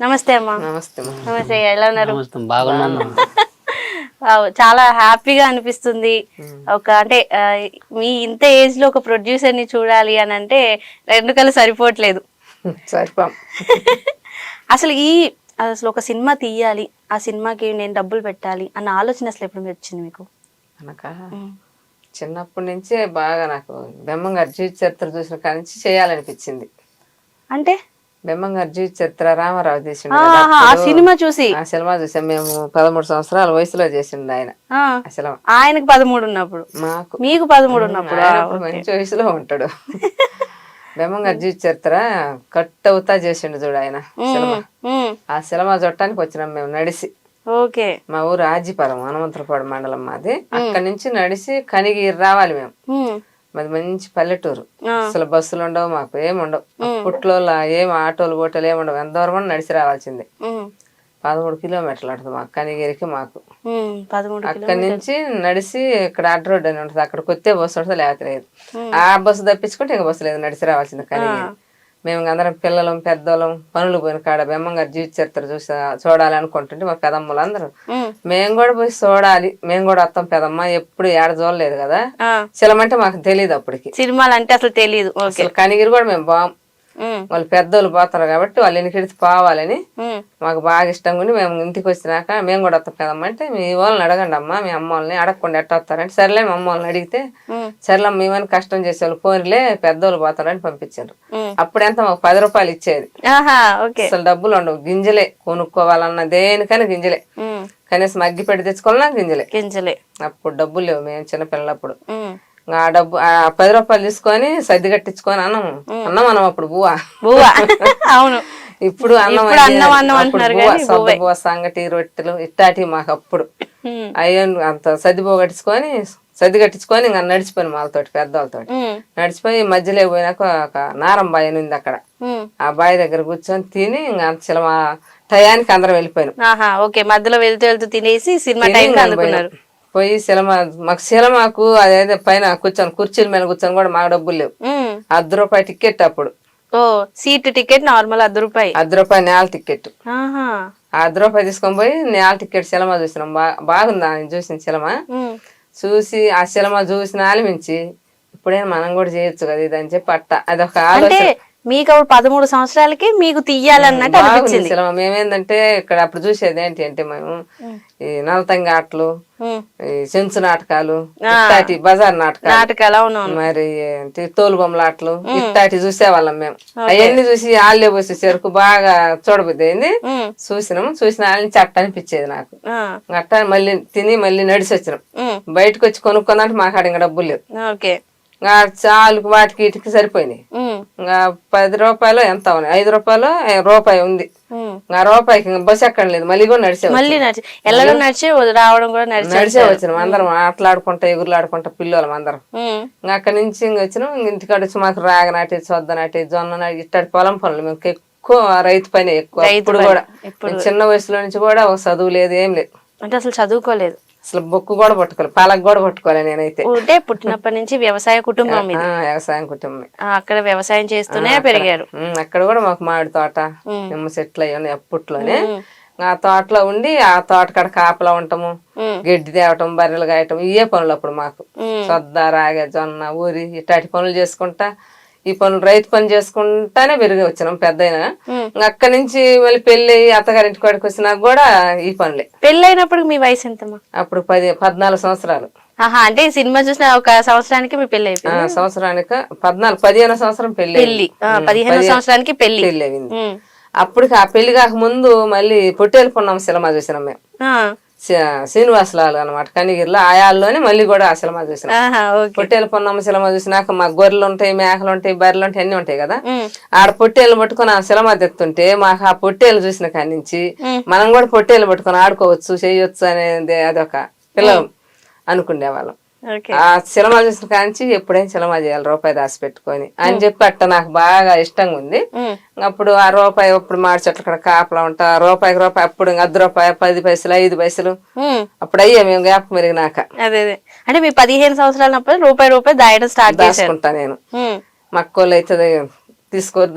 నమస్తే అమ్మా. నమస్తే నమస్తే, ఎలా ఉన్నారు? బాగున్నాను. చాలా హ్యాపీగా అనిపిస్తుంది. ఒక అంటే మీ ఇంత ఏజ్ లో ఒక ప్రొడ్యూసర్ ని చూడాలి అని అంటే రెండు కళ్ళు సరిపోవట్లేదు. సరిపోం. అసలు ఒక సినిమా తీయాలి, ఆ సినిమాకి నేను డబ్బులు పెట్టాలి అన్న ఆలోచన అసలు ఎప్పుడు వచ్చింది మీకు? అనక చిన్నప్పటి నుంచే బాగా నాకు బెమ్మంగారి జీవిత చరిత్ర చూసిన కాడి నుంచి చేయాలనిపించింది. అంటే బెమ్మంగారి జీవిత చరిత్ర రామారావు చేసిండు ఆ సినిమా చూసి? ఆ సినిమా చూసాం మేము. 13 సంవత్సరాల వయసులో చేసిండు ఆయన. అసలు ఆయనకు 13 ఉన్నప్పుడు, మాకు మీకు 13 ఉన్నప్పుడు మంచి వయసులో ఉంటాడు. బెమ్మంగారి జీవిత చరిత్ర కట్ అవుతా చేసిండు చూడు ఆయన సినిమా. ఆ సినిమా చూడటానికి వచ్చినాం మేము నడిసి. ఓకే. మా ఊరు ఆజిపురం, హనుమంతరపాడు మండలం మాది. అక్కడి నుంచి నడిసి కనిగిరి రావాలి మేము. మాది మంచి పల్లెటూరు. అసలు బస్సులు ఉండవు, మాకు ఏముండవు. అప్పట్లో ఏం ఆటోలు బోటోలు ఏముండవు. ఎంత దూరం నడిచి రావాల్సిందే. 13 కిలోమీటర్లు ఉంటుంది మాకు కనిగిరికి. మాకు అక్కడి నుంచి నడిసి ఇక్కడ అడ్డ రోడ్ అని ఉంటుంది, అక్కడికి వస్తే బస్సు ఉంటుంది, లేకపోతే లేదు. ఆ బస్సు తప్పించుకుంటే ఇంకా బస్సు లేదు, నడిచి రావాల్సిందే కనిగిరి. మేము అందరం పిల్లలం పెద్దోళ్ళం పనులు పోయిన కాడ బెమ్మంగారి జీవిత చరిత్ర చూడాలి అనుకుంటుంటే మా పెదమ్మలు అందరూ మేము కూడా పోయి చూడాలి, మేము కూడా వస్తాం పెదమ్మ, ఎప్పుడు ఏడ చూడలేదు కదా. సినిమంటే మాకు తెలియదు అప్పటికి, సినిమాలు అంటే అసలు తెలియదు. అసలు కనిగిరి కూడా మేము బాం. వాళ్ళు పెద్దోళ్ళు పోతారు కాబట్టి వాళ్ళు ఎన్నికెడితే పోవాలని మాకు బాగా ఇష్టంగా ఉండి మేము ఇంటికి వచ్చినాక మేము కూడా వస్తాం కదమ్మా అంటే, మీ వాళ్ళని అడగండి అమ్మా, మీ అమ్మ వాళ్ళని అడగకుండా ఎట్ట వస్తారంటే, సరేలే మా అమ్మ వాళ్ళని అడిగితే సరేలే మేమని కష్టం చేసేవాళ్ళు పోనిలే పెద్దోళ్ళు పోతారని పంపించారు. అప్పుడెంత మాకు 10 రూపాయలు ఇచ్చేది. అసలు డబ్బులు ఉండవు, గింజలే కొనుక్కోవాలన్న దేనికైనా గింజలే. కనీసం అగ్గి పెట్టి తెచ్చుకోవాలన్నా గింజలే. అప్పుడు డబ్బులు లేవు, మేము చిన్నపిల్లలప్పుడు. ఆ డబ్బు 10 రూపాయలు తీసుకొని సర్ది కట్టించుకొని అన్నం అన్నం అప్పుడు బువ్వ. అవును, ఇప్పుడు బువ్వ సంగటి రొట్టెలు ఇట్టాటి మాకు అప్పుడు. అయ్యో అంత సర్ది కట్టించుకొని ఇంకా నడిచిపోయిన వాళ్ళతోటి పెద్దవాళ్ళతోటి నడిచిపోయి మధ్యలో పోయినాక ఒక నారం బాయ్ ఉంది అక్కడ. ఆ బాయ్ దగ్గర కూర్చొని తిని ఇంకా సినిమా టయానికి అందరం వెళ్ళిపోయినాం. మధ్యలో వెళ్తూ తినేసి సినిమా టైం అందుకున్నారు. పోయి సినిమాకు అదేదో పైన కూర్చొని కుర్చీల మీద కూర్చొని కూడా మాకు డబ్బులు లేవు. ₹10 టికెట్ అప్పుడు. సీట్ టికెట్ నార్మల్ ₹10 నేల టికెట్. ₹10 తీసుకొని పోయి నేల టికెట్ సినిమా చూసినాం. బాగుంది ఆయన చూసిన సినిమా. చూసి ఆ సినిమా చూసిన ఆలమించి ఇప్పుడైనా మనం కూడా చేయొచ్చు కదా ఇది అని చెప్పి అదొక ఆలోచన. మీకు 13 సంవత్సరాలకి మీకు తీయాలన్నట్టు అనిపించింది సినిమా. మేమేందంటే ఇక్కడ అప్పుడు చూసేది ఏంటి అంటే మేము ఈ నలతంగి ఆటలు, ఈ చెంచు నాటకాలు, ఇట్టాటి బజార్ నాటకాలు, మరి తోలు బొమ్మల ఆటలు ఇట్టాటి చూసేవాళ్ళం మేము. అవన్నీ చూసి ఆళ్ళే పోసే చెరుకు బాగా చూడబుద్ది అయింది. చూసిన వాళ్ళ నుంచి అట్ట అనిపించేది నాకు. అట్ట మళ్ళీ తిని మళ్ళీ నడిచి వచ్చినాం. బయటకు వచ్చి కొనుక్కుందంటే మాకాడ ఇంకా డబ్బులు లేవు. చాలుకు వాటికి వీటికి సరిపోయినాయి. ఇంకా ₹10 ఎంత ఉన్నాయి, ₹5 ఉంది. ₹1 బస్సు ఎక్కడ లేదు, మళ్ళీ కూడా నడిచే వచ్చినాం. అందరం ఆటలాడుకుంటా ఎగురులాడుకుంటా పిల్లలం అందరం. ఇంకా అక్కడి నుంచి వచ్చినాం. ఇంటికాడ వచ్చి మాకు రాగనాటి సొద్దనాటి జొన్న నాటి ఇట్టడి పొలం పనులు. మేము ఎక్కువ రైతు పని ఎక్కువ. ఇప్పుడు కూడా చిన్న వయసులో నుంచి కూడా ఒక చదువు లేదు, ఏం లేదు. అంటే అసలు చదువుకోలేదు, అసలు బొక్కు కూడా పట్టుకోలేదు, పాలకు కూడా పట్టుకోలే. నేనైతే పుట్టినప్పటి నుంచి వ్యవసాయ కుటుంబం, వ్యవసాయం కుటుంబం. అక్కడ వ్యవసాయం చేస్తూనే పెరిగారు. అక్కడ కూడా మాకు మామిడి తోట, నిమ్మ చెట్లు అయ్యి అప్పట్లోనే. ఆ తోటలో ఉండి ఆ తోట కాడ కాపలా ఉంటాము, గడ్డి తేవటం, బర్రెలు కాయటం, ఇవే పనులు అప్పుడు మాకు. సొద్ద రాగే జొన్న ఊరి ఇట్లాంటి పనులు చేసుకుంటా, ఈ పనులు రైతు పని చేసుకుంటానే పెరిగి వచ్చినాం పెద్దయినా. అక్కడి నుంచి మళ్ళీ పెళ్లి అత్తగారింటి కాడికి వచ్చినా కూడా ఈ పనులే. పెళ్ళైనప్పుడు మీ వయసు ఎంతమ్మా? అప్పుడు 14 సంవత్సరాలు. అంటే సినిమా చూసిన ఒక సంవత్సరానికి మీ పెళ్లి అయిపోయింది. సంవత్సరానికి 15వ సంవత్సరం పెళ్లి. 15వ సంవత్సరానికి పెళ్లి అయింది. అప్పటికి ఆ పెళ్లి కాక ముందు మళ్ళీ పొట్టేలు పున్నాం సినిమా చూసినాం మేము. శ్రీనివాసలాలు అనమాట కనిగిరిలో. ఆయాల్లోనే మళ్ళీ కూడా ఆ సినిమా చూసినాం. పొట్టేలు పొన్నమ్మ సినిమా చూసినాక మాకు గొర్రెలు ఉంటాయి, మేకలు ఉంటాయి, బర్రెలు ఉంటాయి, అన్ని ఉంటాయి కదా. ఆడ పొట్టేలు పట్టుకుని ఆ సినిమా తెస్తుంటే మాకు ఆ పొట్టేలు చూసిన కాడి నుంచి మనం కూడా పొట్టేలు పట్టుకొని ఆడుకోవచ్చు, చేయొచ్చు అనేది అదొక పిల్లలు అనుకునే వాళ్ళం. ఆ సినిమా చూసిన కాంచి ఎప్పుడైనా సినిమా చేయాలి ₹1 దాసి పెట్టుకొని అని చెప్పి అట్ట నాకు బాగా ఇష్టంగా ఉంది. అప్పుడు ఆ ₹1 అప్పుడు మాడి చెట్ల కాడ కాపలా ఉంటా. ₹1 అప్పుడు ₹10, 10 పైసలు, 5 పైసలు అప్పుడు అయ్యా మేము జ్ఞాపకం మెరిగినాక. అదే అంటే మీ 15 సంవత్సరాలప్పుడు ₹1 దాయడం స్టార్ట్ చేసుకుంటా నేను. మక్కోళ్ళు అయితే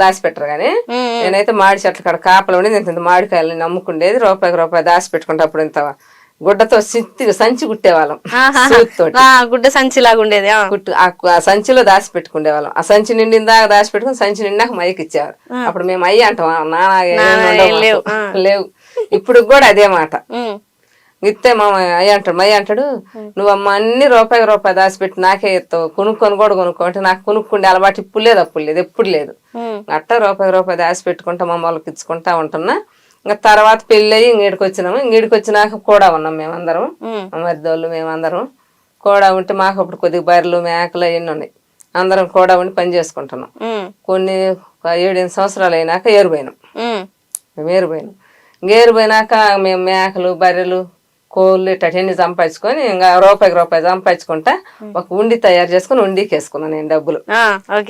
దాచిపెట్టరు కానీ నేనైతే మామిడి చెట్ల కాడ కాపలు ఉండేది ఇంత మామిడికాయలు నమ్ముకుండేది రూపాయి దాచి పెట్టుకుంటే అప్పుడు ఇంత గుడ్డతో సంచి కుట్టేవాళ్ళం గుడ్డ సంచి లాగా ఉండేది ఆ సంచిలో దాచి పెట్టుకునేవాళ్ళం ఆ సంచి నిండిందా దాచి పెట్టుకుని సంచి నిండాక మైకి ఇచ్చేవారు అప్పుడు మేము అయ్యి అంటాం లేవు ఇప్పుడు కూడా అదే మాట ఇస్తే మా అయ్య అంటాడు మయ్య అంటాడు నువ్వమ్మ అన్ని రూపాయి దాచిపెట్టి నాకే ఎత్తావు కొనుక్కొని కూడా కొనుక్కో అంటే నాకు కొనుక్కుండే అలవాటు ఇప్పుడు లేదు అప్పుడు లేదు ఎప్పుడు లేదు అట్ట రూపాయి దాచిపెట్టుకుంటా మా వాళ్ళకి ఇచ్చుకుంటా ఉంటున్నా ఇంకా తర్వాత పెళ్ళి అయ్యి ఇంగిడికి వచ్చినాము ఇంగిడికి వచ్చినాక కూడా ఉన్నాం మేమందరం మా మరిదోళ్ళు మేమందరం కూడా ఉంటే మాకు అప్పుడు కొద్దిగా బర్రెలు మేకలు అవన్నీ ఉన్నాయి అందరం కూడా ఉండి పని చేసుకుంటున్నాం కొన్ని 7-8 సంవత్సరాలు అయినాక ఏరుపోయినాం ఏరుపోయినాక మేము మేకలు బర్రెలు కోళ్ళు ఇట్టన్నీ సంపాదించుకొని ఇంకా రూపాయి సంపాదించుకుంటా ఒక ఉండి తయారు చేసుకుని ఉండికి వేసుకున్నాను నేను డబ్బులు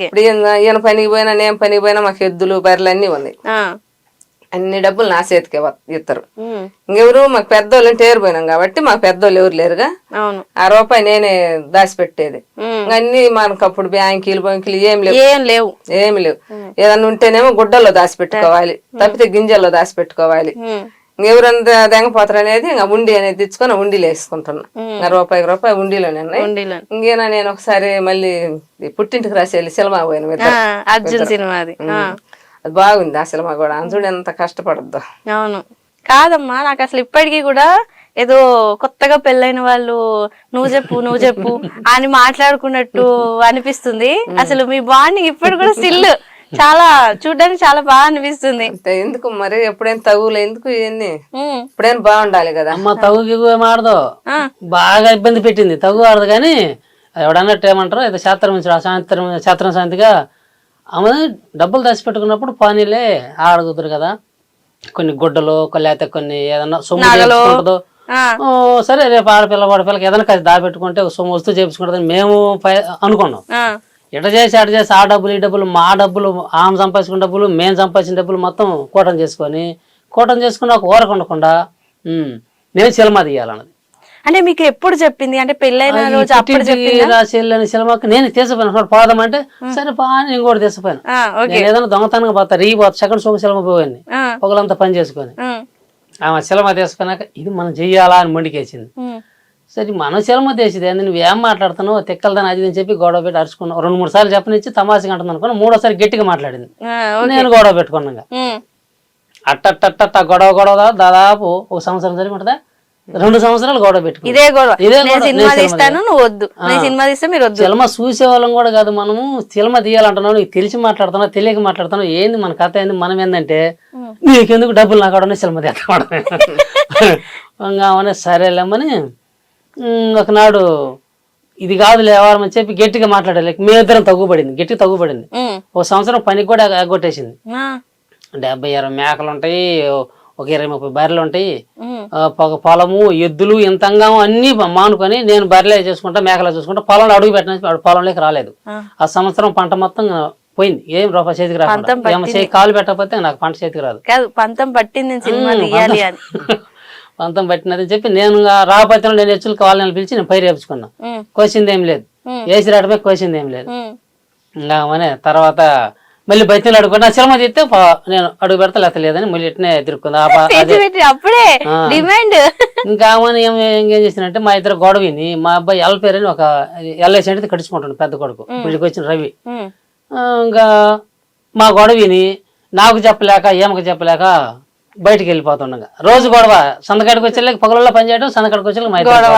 ఇప్పుడు ఈయన పనికి పోయినా నేను పనికి పోయినా మాకు ఎద్దులు బర్రెలు అన్నీ ఉన్నాయి అన్ని డబ్బులు నా చేతికి ఇస్తారు ఇంకెవరు మాకు పెద్దోళ్ళు అంటే ఏరిపోయినాం కాబట్టి మాకు పెద్దోళ్ళు ఎవరు లేరుగా ఆ రూపాయి నేనే దాచిపెట్టేది అన్ని మనకు అప్పుడు బ్యాంకీలు ఏం లేవు ఏదన్నా ఉంటేనేమో గుడ్డల్లో దాచిపెట్టుకోవాలి తప్పితే గింజల్లో దాచిపెట్టుకోవాలి ఎవరంతా దెంగపోతారు అనేది ఇంకా ఉండి అనేది తెచ్చుకొని ఉండిలో వేసుకుంటున్నా రూపాయి ఉండిలోనే ఇంకేనా నేను ఒకసారి మళ్ళీ పుట్టింటికి రాసి వెళ్ళి సినిమా పోయిన అర్జున్ సినిమా అది బాగుంది ఆ సినిమా కూడా అంజుడు ఎంత కష్టపడద్దు అవును కాదమ్మా నాకు అసలు ఇప్పటికీ కూడా ఏదో కొత్తగా పెళ్ళైన వాళ్ళు నువ్వు చెప్పు అని మాట్లాడుకున్నట్టు అనిపిస్తుంది అసలు మీ బాండింగ్ ఇప్పుడు కూడా స్టిల్ చాలా చూడడానికి చాలా బాగా అనిపిస్తుంది ఎందుకు మరి ఎప్పుడైనా తగులు ఎందుకు ఇవన్నీ ఇప్పుడైనా బాగుండాలి కదా అమ్మ తగు మాడదు బాగా ఇబ్బంది పెట్టింది తగు ఆడదు కానీ ఎవడన్నట్టు ఏమంటారు ఏదో శాస్త్రం శాంతిగా ఆమె డబ్బులు దాచిపెట్టుకున్నప్పుడు పానీలే ఆడగుతురు కదా కొన్ని గుడ్డలు లేకపోతే కొన్ని ఏదన్నా సొమ్ము సరే రేపు ఆడపిల్లకి ఏదైనా దాపెట్టుకుంటే సొమ్ము వస్తూ చేపించుకుంటుందని మేము అనుకున్నాం ఎట చేసి ఆ డబ్బులు ఈ డబ్బులు మా డబ్బులు ఆమె సంపాదించుకున్న డబ్బులు మేము సంపాదించిన డబ్బులు మొత్తం కూటం చేసుకుని ఒక ఊరకు ఉండకుండా నేను సినిమా తీయాలన్నది అంటే మీకు ఎప్పుడు చెప్పింది అంటే పెళ్ళైన రోజు అప్పుడు చెల్లని సినిమాకి నేను తీసిపోయాను పోదామంటే సరే నేను కూడా తీసిపోయాను నేను ఏదైనా దొంగతనంగా పోతా రీపోతా సెకండ్ షోకి సినిమా పోయింది ఒకళ్ళంతా పని చేసుకొని ఆమె సినిమా తీసుకున్నాక ఇది మనం చెయ్యాలా అని మొండికేసింది సరే మన సినిమా తీసేది నువ్వేం మాట్లాడుతున్నావు తిక్కలదని అది అని చెప్పి గొడవ పెట్టి అరుచుకున్నావు 2-3 సార్లు చెప్పనిచ్చి తమాషగా అంటుంది అనుకున్నా 3వ సారి గట్టిగా మాట్లాడింది నేను గొడవ పెట్టుకున్నాగా అట్ట గొడవ దాదాపు 1 సంవత్సరం సరిపోతుందా 2 సంవత్సరాలు గొడవ పెట్టుకున్నాం ఇదే గొడవ సినిమా తీస్తాను నువ్వు వద్దు సినిమా తీస్తే మీరు వద్దు సినిమా చూసేవాళ్ళం కూడా కాదు మనము సినిమా తీయాలంటున్నావు నీకు తెలిసి మాట్లాడుతున్నావు తెలియక మాట్లాడుతున్నావు ఏంది మన కథ ఏంది మనం ఏంటంటే నీకెందుకు డబ్బులు నాకు సినిమా తీస్తాడు ఇంకా సరేలేమని ఒకనాడు ఇది కాదు లేవాలని చెప్పి గట్టిగా మాట్లాడాలి మేమిద్దరం గట్టిగా తగ్గుపడింది 1 సంవత్సరం పనికి కూడా ఎగ్గొట్టేసింది 70-60 మేకలు ఉంటాయి ఒక 20-30 బర్రెలు ఉంటాయి పొలము ఎద్దులు ఇంతంగా అన్ని మానుకొని నేను బర్రెలే చేసుకుంటా మేకలే చూసుకుంటా పొలంలో అడుగు పెట్టిన పొలంలోకి రాలేదు ఆ సంవత్సరం పంట మొత్తం పోయింది ఏం రూపాయి చేతికి రాదు కాలు పెట్టకపోతే నాకు పంట చేతికి రాదు పంతం పట్టింది సినిమా తీయాలి అని పంతం పట్టినదని చెప్పి నేను రాకపోతే నేను హెచ్చులు కావాలని పిలిచి నేను పైరు వేపించుకున్నా కోసింది ఏం లేదు వేసి రావడమే కోసింది ఏం లేదు ఇంకా మనే తర్వాత మళ్ళీ బయట అడుగుకున్నా సినిమా తీస్తే నేను అడుగు పెడతా లేత లేదని మళ్ళీ ఇట్నే తిరుక్కుంది ఇంకా ఏం చేసినంటే మా ఇద్దరు గొడవని మా అబ్బాయి ఎల్పేరు అని ఒక ఎల్ఐసి అంటే కడుచుకుంటాడు పెద్ద కొడుకు వీళ్ళకి వచ్చిన రవి ఇంకా మా గొడవని నాకు చెప్పలేక ఏమకు చెప్పలేక బయటికి వెళ్ళిపోతుండగా రోజు గొడవ సందకాడికి వచ్చేళ్ళకి పొగలలో పని చేయడం సందకాడికి వచ్చేళ్ళకి మా గొడవ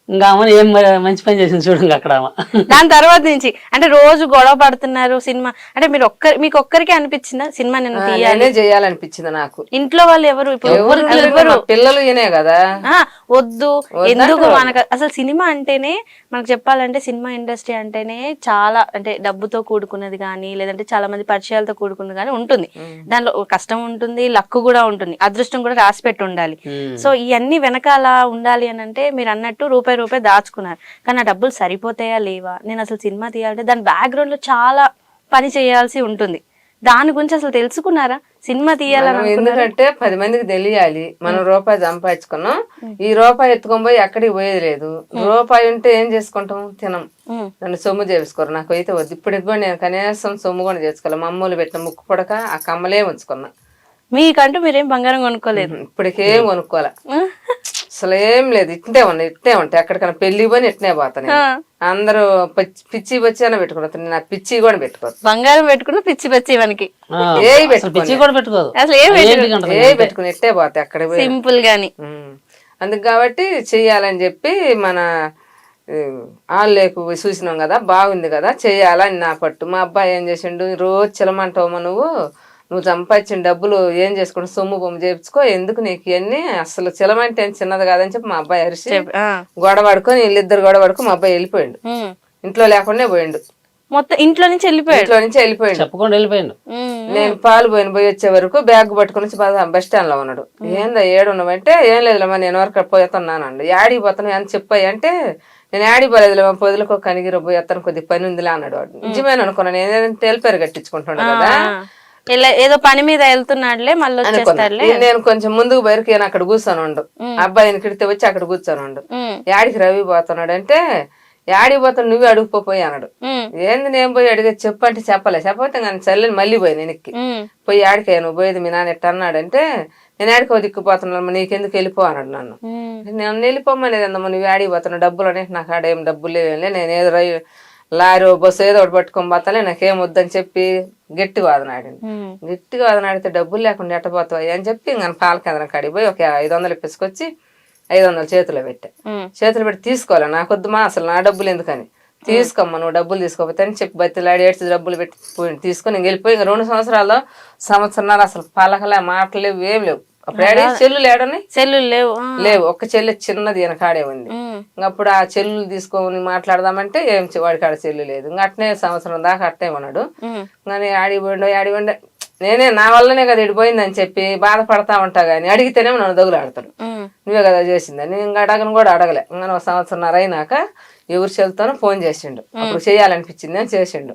ఇంకా ఏం మంచి పని చేసింది చూడండి అక్కడ దాని తర్వాత నుంచి అంటే రోజు గొడవ పడుతున్నారు సినిమా అంటే మీకు ఒక్కరికి అనిపించిందా సినిమా నేను తీయాలి చేయాలనిపించింది నాకు ఇంట్లో వాళ్ళు ఎవరు ఇప్పుడు పిల్లలు ఈయనే కదా వద్దు ఎందుకు మనకు అసలు సినిమా అంటేనే మనకు చెప్పాలంటే సినిమా ఇండస్ట్రీ అంటేనే చాలా అంటే డబ్బుతో కూడుకున్నది కానీ లేదంటే చాలా మంది పరిచయాలతో కూడుకున్నది కానీ ఉంటుంది దానిలో కష్టం ఉంటుంది లక్ కూడా ఉంటుంది అదృష్టం కూడా రాసి పెట్టి ఉండాలి సో ఇవన్నీ వెనకాల ఉండాలి అని అంటే మీరు అన్నట్టు రూపాయి దాచుకున్నారు కానీ ఆ డబ్బులు సరిపోతాయా లేవా నేను అసలు సినిమా తీయాలంటే దాని బ్యాక్గ్రౌండ్ లో చాలా పని చేయాల్సి ఉంటుంది దాని గురించి అసలు తెలుసుకున్నారా సినిమా తీయాలని మనం ఎందుకంటే 10 మందికి తెలియాలి మనం రూపాయి సంపాదించుకున్నాం, ఈ రూపాయి ఎత్తుకొని పోయి ఎక్కడికి పోయేది లేదు. రూపాయి ఉంటే ఏం చేసుకుంటాం, తినం. నన్ను సొమ్ము చేసుకోరు, నాకు అయితే వద్దు. ఇప్పటికి కూడా నేను కనీసం సొమ్ము కూడా చేసుకోవాలి. మా అమ్మలు పెట్టిన ముక్కు పొడక ఆ కమ్మలే ఉంచుకున్నా. మీకంటూ మీరేం బంగారం కొనుక్కోలేదు? ఇప్పటికేం కొనుక్కోలే, అసలు ఏం లేదు. ఇట్టే ఉంటాయి. ఎక్కడికైనా పెళ్లి పోయి ఇట్నే పోతాను. అందరూ పిచ్చి వచ్చి పెట్టుకున్నా, నా పిచ్చి కూడా పెట్టుకోరు. బంగారం పెట్టుకున్న పిచ్చి పచ్చి మనకి పిచ్చి కూడా పెట్టుకోదు, అసలు పెట్టుకుని ఇట్టే పోతాయి అక్కడ సింపుల్ గాని. అందుకు కాబట్టి చెయ్యాలని చెప్పి మన వాళ్ళకు చూసినాం కదా, బాగుంది కదా చెయ్యాలని నా పట్టు. మా అబ్బాయి ఏం చేసిండు, రోజు చిలమంటావమ్మా నువ్వు సంపాదించిన డబ్బులు ఏం చేసుకుంటా, సొమ్ము బొమ్మ చేయించుకో, ఎందుకు నీకు ఇవన్నీ, అసలు చిలమంటే ఏం చిన్నది కాదని చెప్పి మా అబ్బాయి అరిసి గొడవడుకొని వీళ్ళిద్దరు గొడవడుకొని మా అబ్బాయి వెళ్ళిపోయిండు. ఇంట్లో లేకుండా పోయిండు, మొత్తం ఇంట్లో నుంచి వెళ్ళిపోయాడు. చెప్పకుండా వెళ్ళిపోయిండు. నేను పాలు పోయి వచ్చే వరకు బ్యాగ్ పట్టుకుని బస్ స్టాండ్ లో ఉన్నాడు. ఏందా ఏడున్నావంటే, ఏం లేదులేమ్మా నేను వరకు పోతున్నానండి. యాడికి పోతాను అని చెప్పాయి అంటే, నేను యాడికి పోలేదులేమా, పొదులకు కనిగిర పోయి అతను కొద్దిగా పని ఉందిలే అన్నాడు. వాడు నిజమేన అనుకున్నాను, నేను తేలిపేరు కట్టించుకుంటున్నాడు కదా, ఏదో పని మీద వెళ్తున్నాడులే మళ్ళీ వచ్చేస్తాడులే. నేను కొంచెం ముందుకు బయటకి అక్కడ కూర్చొని ఉండు, అబ్బాయిని కిడితే వచ్చి అక్కడ కూర్చొని ఉండు. యాడికి రవి పోతున్నాడు అంటే, యాడికి పోతాడు నువ్వే అడుగుపోయి అన్నాడు. ఏంది నేను పోయి అడిగేది చెప్పు అంటే చెప్పకపోతే కానీ చల్లని మళ్ళీ పోయి వెనక్కి పోయి యాడికి నువ్వు పోయేది మీ నాన్న ఎట్ట అన్నాడంటే, నేను యాడికో దిక్కుపోతున్నాను నీకెందుకు వెళ్ళిపో అన్నాడు. నన్ను నేను వెళ్ళిపోమనేదమ్మా, నువ్వు యాడికి పోతున్నావు, డబ్బులు అంటే నాకు ఆడ ఏం డబ్బులు లేవులే, నేను ఏదో లారీ బస్సు ఏదో ఒకటి పట్టుకొని పోతాలే, నాకేం వద్దని చెప్పి గట్టిగా వాదనాడింది. గట్టిగా వాదనాడితే డబ్బులు లేకుండా ఎట్టపోతాయి అని చెప్పి ఇంకా పాల కేంద్రం కాడికి పోయి ఒక 500 ఇప్పించుకొచ్చి 500 చేతిలో పెట్టా. చేతులు పెట్టి తీసుకోవాలి, నాకొద్దుమా అసలు నా డబ్బులు ఎందుకని, తీసుకోమ్మా నువ్వు డబ్బులు తీసుకోపోతే అని చెప్పి బతిలాడి ఏడ్చి డబ్బులు పెట్టి తీసుకొని ఇంక వెళ్ళిపోయి. ఇంకా 2 సంవత్సరాల్లో సంవత్సరాలు అసలు పలకలే మాటలు ఏం లేవు. అప్పుడు చెల్లులు ఏడని చెల్లులు లేవు, ఒక్క చెల్లి చిన్నది వెనకాడే ఉంది. అప్పుడు ఆ చెల్లులు తీసుకొని మాట్లాడదామంటే ఏం వాడికాడ చెల్లు లేదు. ఇంకా అట్నే సంవత్సరం దాకా అట్నే ఉన్నాడు. కానీ ఆడిపోయిండో నేనే నా వల్లనే కదా ఇడిపోయిందని చెప్పి బాధపడతా ఉంటా గానీ అడిగితేనేమో నన్ను దగులాడతాడు, నువ్వే కదా చేసిందని. ఇంకా అడగను కూడా అడగలే. ఇంకా 1 సంవత్సరంన్నర అయినాక ఎవరు చెల్లుతానో ఫోన్ చేసిండు, అప్పుడు చేయాలనిపించింది అని చేసిండు.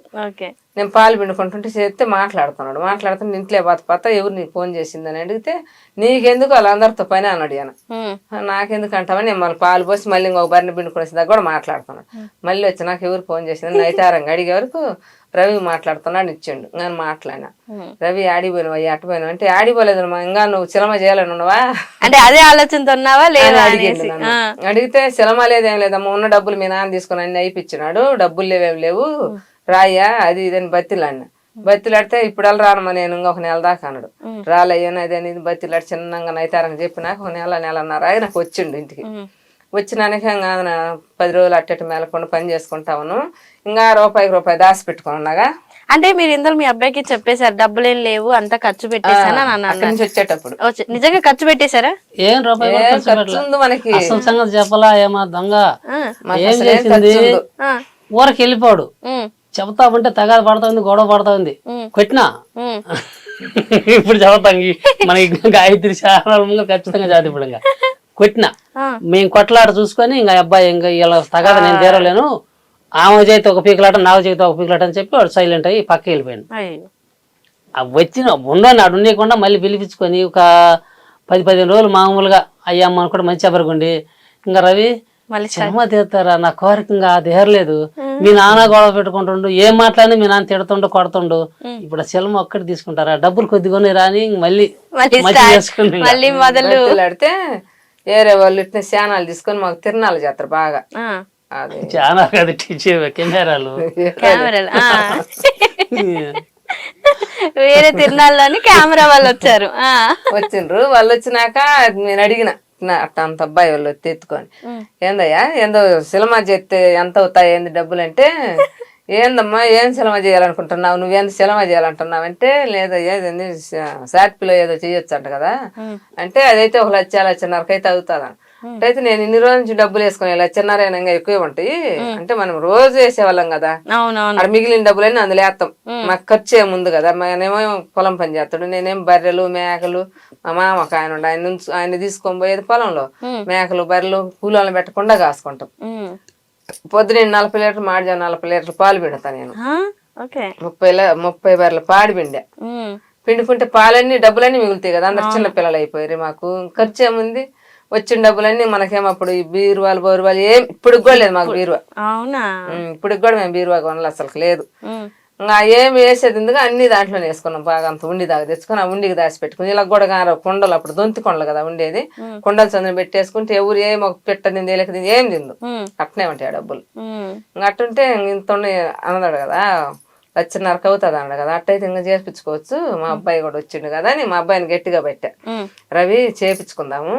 నేను పాలు పిండుకుంటుంటే చేస్తే మాట్లాడుతున్నాడు. మాట్లాడుతుంటే ఇంట్లో పాత ఎవరు నీకు ఫోన్ చేసిందని అడిగితే, నీకెందుకు వాళ్ళందరితో పని అన్నాడు. ఆయన నాకెందుకు అంటావని నేను మళ్ళీ పాలు పోసి మళ్ళీ ఇంకొక బరిని పిండుకునేసి కూడా మాట్లాడుతున్నాడు. మళ్ళీ వచ్చి నాకు ఎవరు ఫోన్ చేసిందని నైతారంగా అడిగే వరకు రవి మాట్లాడుతున్నాడు ఇచ్చిండు. నేను మాట్లాడినా, రవి ఆడిపోయినవా అటుపోయినావు అంటే, ఆడిపోలేదు ఇంకా నువ్వు సినిమా చేయాలని ఉన్నావా అంటే అదే ఆలోచనతో ఉన్నావా లేదా అడిగింది. అడిగితే సినిమా లేదేం లేదమ్మా, ఉన్న డబ్బులు మీ నాన్న తీసుకుని అన్ని అయిపించినాడు, డబ్బులు లేవేం లేవు రాయ్యా అది ఇదని బతిలాడిన. బతిలాడితే ఇప్పుడు రానమ్మా నేను ఇంకొక నెల దాకా అన్నాడు. రాలయ్యాను అదే అనేది బతిలాడి చిన్నగా నైతారంగా చెప్పినాక 1 నెలన్నర నాకు వచ్చిండు ఇంటికి. వచ్చినాక ఇంకా 10 రోజులు అట్టటి మేలకుండా పని చేసుకుంటాను. ఇంకా రూపాయి దాచి పెట్టుకున్నాగా. అంటే మీరు ఇందులో మీ అబ్బాయికి చెప్పేశారు డబ్బులేం లేవు అంతా ఖర్చు పెట్టేశాను అని అన్నారు. వచ్చేటప్పుడు నిజంగా ఖర్చు పెట్టేశారా? ఏం రూపాయి మనకి అసలు సంగతి చెప్పలా, ఏమా దొంగ ఏం చేసింది, ఊరికి వెళ్ళిపోడు. చెబుతా ఉంటే తగాద పడుతుంది, గొడవ పడుతా ఉంది, కొట్టినా ఇప్పుడు చెబుతాం మనకి గాయత్రి శారణంగా ఖచ్చితంగా జాతిపడంగా కొట్టినా. మేము కొట్లాట చూసుకొని ఇంకా అబ్బాయి ఇంకా ఇలా తగాద నేను తీరలేను, ఆమె చేతి ఒక పీకలాట నాకు చేతి ఒక పీకలాట అని చెప్పి వాడు సైలెంట్ అయ్యి పక్క వెళ్ళిపోయాడు. వచ్చిన ఉండని అటు ఉండకుండా మళ్ళీ పిలిపించుకొని ఒక 10-15 రోజులు మామూలుగా అయ్యమ్మ కూడా మంచి అబరగుండి, ఇంకా రవి సినిమా తీస్తారా నా కోరిక ఇంకా తీరలేదు, మీ నాన్న గొడవ పెట్టుకుంటుండు, ఏం మాట్లాడి మీ నాన్న తిడుతుండు కొడుతుండు, ఇప్పుడు ఆ సినిమా ఒక్కటి తీసుకుంటారా, డబ్బులు కొద్దిగానే రాని మళ్ళీ మొదలుడితే వేరే వాళ్ళు ఇట్లా శానాలు తీసుకొని మాకు తిరణాలు చేస్తారు బాగా. చాలా కదా కెమెరాలు వేరే తిరణాల్లోని కెమెరా వాళ్ళు వచ్చారు. వచ్చిండ్రు. వాళ్ళు వచ్చినాక నేను అడిగిన అట్ట అంత అబ్బాయి వాళ్ళు ఎత్తుకొని, ఏందయ్యా ఏందో సినిమా చేస్తే ఎంత అవుతాయి ఏంది డబ్బులు అంటే, ఏందమ్మా ఏం సినిమా చేయాలనుకుంటున్నావు, నువ్వేంత సినిమా చేయాలంటున్నావు అంటే, లేదయ్యా ఇదేంది సాట్పిలో ఏదో చేయొచ్చు అంట కదా అంటే, అదైతే 1,00,00,000-1,50,000 అయితే అవుతుంది. అయితే నేను ఇన్ని రోజుల నుంచి డబ్బులు వేసుకుని 1,50,000 ఎక్కువే ఉంటాయి అంటే, మనం రోజు వేసేవాళ్ళం కదా, అక్కడ మిగిలిన డబ్బులన్నీ అందులో వేస్తాం, మాకు ఖర్చు ఏముంది కదా, నేనేమో పొలం పని చేస్తాడు, నేనేం బర్రెలు మేకలు మా మామ ఒక ఆయన ఉండి ఆయన తీసుకొని పోయేది పొలంలో, మేకలు బర్రెలు కూలీలను పెట్టకుండా కాసుకుంటాం. పొద్దున 40 లీటర్లు మధ్యాహ్నం 40 లీటర్లు పాలు పిండుతా నేను. 30 బర్రెలు పాడి పిండా. పిండుకుంటే పాలన్నీ డబ్బులన్నీ మిగులుతాయి కదా, అందరు చిన్న పిల్లలు అయిపోయారు. మాకు ఖర్చు ఏముంది, వచ్చిన డబ్బులన్నీ మనకేమో అప్పుడు ఈ బీరువాలు బోరువాలు ఏం ఇప్పుడు కూడా లేదు మాకు బీరువా. అవునా? ఇప్పుడు కూడా మేము బీరువా కొనాలి అసలు లేదు. ఇంకా ఏం వేసేది ఎందుకు అన్ని దాంట్లోనే వేసుకున్నాం. బాగా అంత ఉండి దాకా తెచ్చుకుని ఆ ఉండికి దాచి పెట్టుకుని ఇలా కూడా కుండలు అప్పుడు దొంతి కొండలు కదా ఉండేది, కుండలు చంద్ర పెట్టేసుకుంటే ఎవరు ఏం ఒక పెట్టని తేలిక ఏం తిందు, అట్నే ఉంటాయి డబ్బులు. ఇంకా అట్టుంటే ఇంత అన్నదాడు కదా 1,50,000 అవుతుంది అన్నాడు కదా, అట్టయితే ఇంకా చేపించుకోవచ్చు. మా అబ్బాయి కూడా వచ్చిండు కదా అని మా అబ్బాయిని గట్టిగా పెట్టా, రవి చేపించుకుందాము,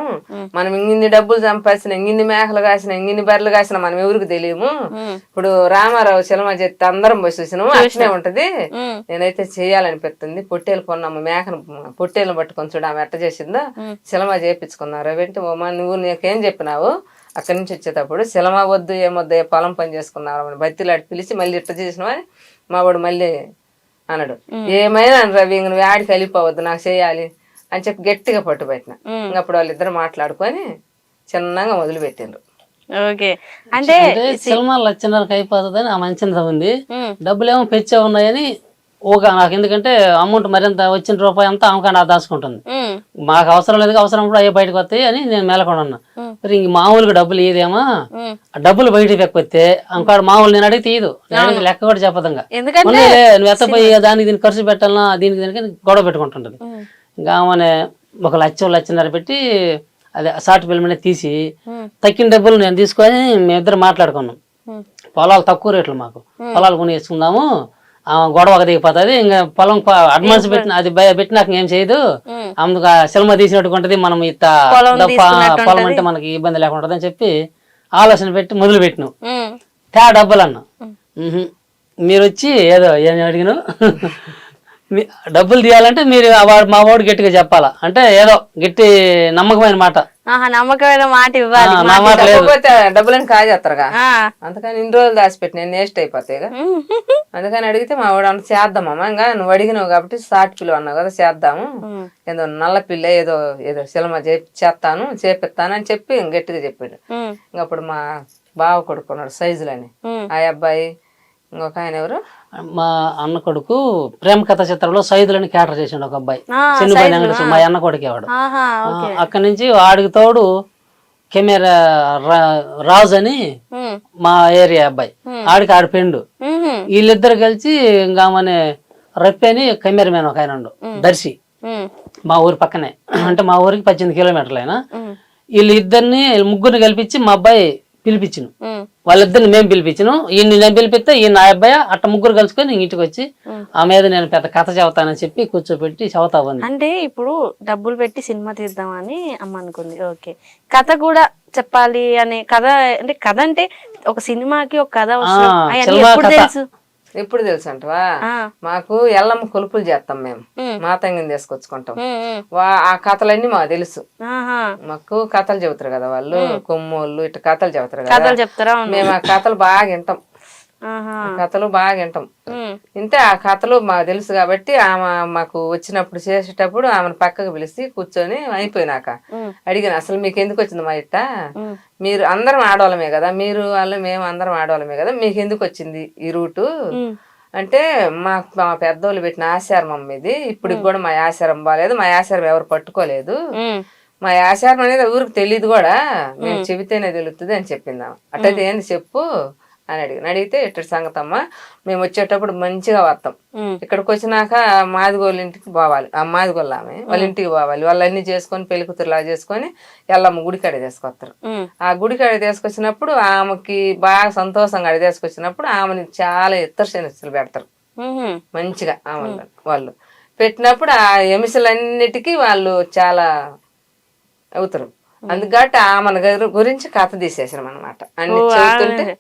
మనం ఇన్ని డబ్బులు సంపాదించిన, ఇన్ని మేకలు కాసిన, ఇన్ని బర్రెలు కాసిన మనం ఎవరికి తెలియము. ఇప్పుడు రామారావు సినిమా చేస్తే అందరం పోయి చూసినాము, అట్నే ఉంటది. నేనైతే చేయాలనిపిస్తుంది. పొట్టేలు కొన్నాము, మేకను పొట్టేలు పట్టుకొని చూడ ఆమె ఎట్ట చేసిందో, సినిమా చేపించుకున్నాం. రవి అంటే నువ్వు నీకేం చెప్పినావు అక్కడి నుంచి వచ్చేటప్పుడు, సినిమా వద్దు ఏమొద్దు పొలం పని చేసుకున్నావు అని బతిలాడి పిలిచి మళ్ళీ ఇట్ట చేసినావు అని మా వాడు మళ్ళీ అన్నాడు. ఏమైనా రవి ఇంక నువ్వు ఆడికి వెళ్ళిపోవద్దు, నాకు చేయాలి అని చెప్పి గట్టిగా పట్టుబట్టిన. ఇంకప్పుడు వాళ్ళిద్దరు మాట్లాడుకొని చిన్నగా మొదలు పెట్టిండ్రు. ఓకే, అంటే సినిమా 1,00,000 అయిపోతుందని ఆ మంచిగా ఉంది, డబ్బులు ఏమో పెంచే ఉన్నాయని నాకు, ఎందుకంటే అమౌంట్ మరింత వచ్చిన రూపాయి అంతా ఆమెకాడ దాచుకుంటుంది. మాకు అవసరం లేదు, అవసరం కూడా అయ్యే బయటకు వస్తాయి అని నేను మేలకుండా ఉన్నా. మరి ఇంక మామూలుగా డబ్బులు ఇదేమో, డబ్బులు బయటకు ఎక్కువస్తే ఆమెకాడ మామూలు నేను అడిగితే తీయదు, నేను లెక్క కూడా చెప్పదంగా. నువ్వు ఎత్తపోయి దానికి దీనికి ఖర్చు పెట్టాలన్నా దీనికి దీనికి గొడవ పెట్టుకుంటుంటది. ఇంకా ఆమె 1,00,000-1,50,000 పెట్టి అదే షార్ట్ ఫిల్మ్ అనేది తీసి తక్కిన డబ్బులు నేను తీసుకొని మేమిద్దరు మాట్లాడుకున్నాం. పొలాలు తక్కువ రేట్లు, మాకు పొలాలు కొని వేసుకుందాము, గొడవ ఒక దిగిపోతుంది, ఇంకా పొలం అడ్వాన్స్ పెట్టిన అది పెట్టినాక ఏం చేయదు, అందుకు సినిమా తీసినట్టుగా ఉంటది, మనం ఇట్ట పొలం అంటే మనకి ఇబ్బంది లేకుండా ఉంటది అని చెప్పి ఆలోచన పెట్టి మొదలు పెట్టినావు. డబ్బులు అన్నా, మీరు వచ్చి ఏదో ఏం అడిగిన డబ్బులు తీయాలంటే మీరు మా వాడు గట్టిగా చెప్పాలా, అంటే ఏదో గట్టి నమ్మకమైన మాట, నమ్మకమైన మాట ఇవ్వాలి. డబ్బులని కాజేస్తారుగా, అందుకని ఇన్ని రోజులు దాచిపెట్టి నేను వేస్ట్ అయిపోతాయి. అందుకని అడిగితే మా వాడు అన్న చేద్దామమ్మా, ఇంకా నువ్వు అడిగినావు కాబట్టి షార్ట్ పిల్ల అన్నావు కదా చేద్దాము, ఏదో నల్ల పిల్ల ఏదో ఏదో సినిమా చేస్తాను చేపిస్తాను అని చెప్పి గట్టిగా చెప్పాడు. ఇంకప్పుడు మా బావ కొడుకున్నాడు సైజులని, ఆ అబ్బాయి ఇంకొక ఆయన ఎవరు మా అన్న కొడుకు ప్రేమ కథ చిత్రంలో సైదులని క్యాటర్ చేసిండు ఒక అబ్బాయి, చిన్నబాయి వెంకటేశ్వర మా అన్న కొడుకేవాడు. అక్కడి నుంచి వాడికి తోడు కెమెరా రాజు అని మా ఏరియా అబ్బాయి, ఆడికి ఆడి పెండు, వీళ్ళిద్దరు కలిసి ఇంకా మన రప్పి అని కెమెరామెన్ ఒక ఆయన ఉండు దర్శి, మా ఊరి పక్కనే, అంటే మా ఊరికి 18 కిలోమీటర్లు అయినా. వీళ్ళిద్దరిని ముగ్గురిని కల్పించి మా అబ్బాయి పిలిపించను, వాళ్ళిద్దరిని మేము పిలిపించను, ఈయన్ని నేను పిలిపిస్తే ఈయన నా అబ్బాయి అట్ట ముగ్గురు కలుసుకొని ఇంటికి వచ్చి ఆ మీద నేను పెద్ద కథ చెబుతానని చెప్పి కూర్చోబెట్టి చదువుతావని. అంటే ఇప్పుడు డబ్బులు పెట్టి సినిమా తీద్దామని అమ్మ అనుకుంది. ఓకే, కథ కూడా చెప్పాలి అనే కథ, అంటే కథ అంటే ఒక సినిమాకి ఒక కథ తెలుసు. ఎప్పుడు తెలుసు అంటవా, మాకు ఎల్లమ్మ కొలుపులు చేస్తాం మేము, మాతంగిని తీసుకొచ్చుకుంటాం, ఆ కథలన్నీ మాకు తెలుసు. మాకు కథలు చెబుతారు కదా వాళ్ళు, కొమ్మోళ్ళు ఇట్లా కథలు చెబుతారు కదా, మేము ఆ కథలు బాగా వింటాం, కథలు బాగా వింటాం. వింటే ఆ కథలు మాకు తెలుసు కాబట్టి ఆమె మాకు వచ్చినప్పుడు చేసేటప్పుడు ఆమెను పక్కకు పిలిచి కూర్చొని అయిపోయినాక అడిగిన, అసలు మీకు ఎందుకు వచ్చింది మా ఇట్ట, మీరు అందరం ఆడవాళ్ళమే కదా, మీరు వాళ్ళు మేము అందరం ఆడవాళ్ళమే కదా, మీకు ఎందుకు వచ్చింది ఈ రూటు అంటే, మా పెద్దోళ్ళు పెట్టిన ఆచారం అమ్మ ఇది, ఇప్పటికి కూడా మా ఆచారం బాగాలేదు, మా ఆచారం ఎవరు పట్టుకోలేదు, మా ఆచారం అనేది ఊరికి తెలియదు కూడా, మేము చెబితేనే తెలుస్తుంది అని చెప్పిందాం. అట్టయితే ఏంది చెప్పు అని అడిగితే ఇట్టడి సంగతి అమ్మ, మేము వచ్చేటప్పుడు మంచిగా వస్తాం, ఇక్కడికి వచ్చినాక మాదిగోళ్ళ ఇంటికి పోవాలి, ఆ మాదిగోళ్ళ ఆమె వాళ్ళ ఇంటికి పోవాలి, వాళ్ళన్నీ చేసుకొని పెళ్లి కూతురులా చేసుకొని ఎల్లమ్మ గుడికాడ తీసుకొస్తారు. ఆ గుడికాడ తీసుకొచ్చినప్పుడు ఆమెకి బాగా సంతోషంగా అడి తీసుకొచ్చినప్పుడు ఆమెని చాలా ఇతర శనిస్తులు పెడతారు మంచిగా, ఆమె వాళ్ళు పెట్టినప్పుడు ఆ ఎమిసలన్నిటికీ వాళ్ళు చాలా అవుతారు. అందుకట్టి ఆమె గురించి కథ తీసేసాం అనమాట అన్ని చెబుతుంటే.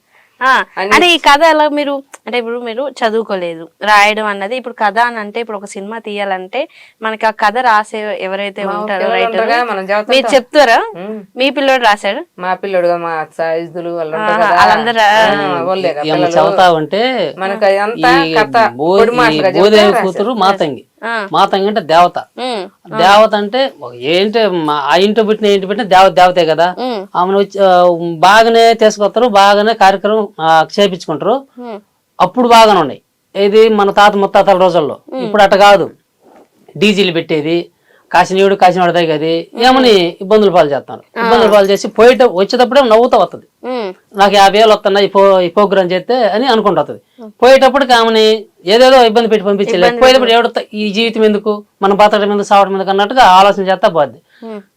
అంటే ఈ కథ ఎలా మీరు, అంటే ఇప్పుడు మీరు చదువుకోలేదు, రాయడం అన్నది, ఇప్పుడు కథ అని అంటే ఇప్పుడు ఒక సినిమా తీయాలంటే మనకి ఆ కథ రాసే ఎవరైతే ఉంటారో రైటర్ మీరు చెప్తారా, మీ పిల్లోడు రాశాడు? మా పిల్లోడు మా సైజులు చదువుతావంటే కూతురు మాతంగి, మాతంగి అంటే దేవత, దేవత అంటే ఏంటి ఆ ఇంటి పెట్టిన దేవతే కదా, ఆమెను వచ్చి బాగానే తీసుకొస్తారు, బాగానే కార్యక్రమం చేపించుకుంటారు. అప్పుడు బాగానే ఉన్నాయి, ఇది మన తాత ముత్తాతల రోజుల్లో, ఇప్పుడు అట్ట కాదు. డీజీలు పెట్టేది, కాసినీయుడు కాసినవాడు తగ్గది ఏమని ఇబ్బందులు పాలు చేస్తాను. ఇబ్బందులు పాలు చేసి వచ్చేటప్పుడే నవ్వుతూ వస్తుంది. నాకు 50,000 వస్తున్నాయి ఈ ప్రోగ్రామ్ చేస్తే అని అనుకుంటూ వస్తుంది. పోయేటప్పటికి ఆమెని ఏదేదో ఇబ్బంది పెట్టి పంపించలేదు. పోయేటప్పుడు ఎవడు ఈ జీవితం ఎందుకు, మనం బతకడం ఎందుకు, సావడం ఎందుకు అన్నట్టుగా ఆలోచన చేస్తా పోద్ది.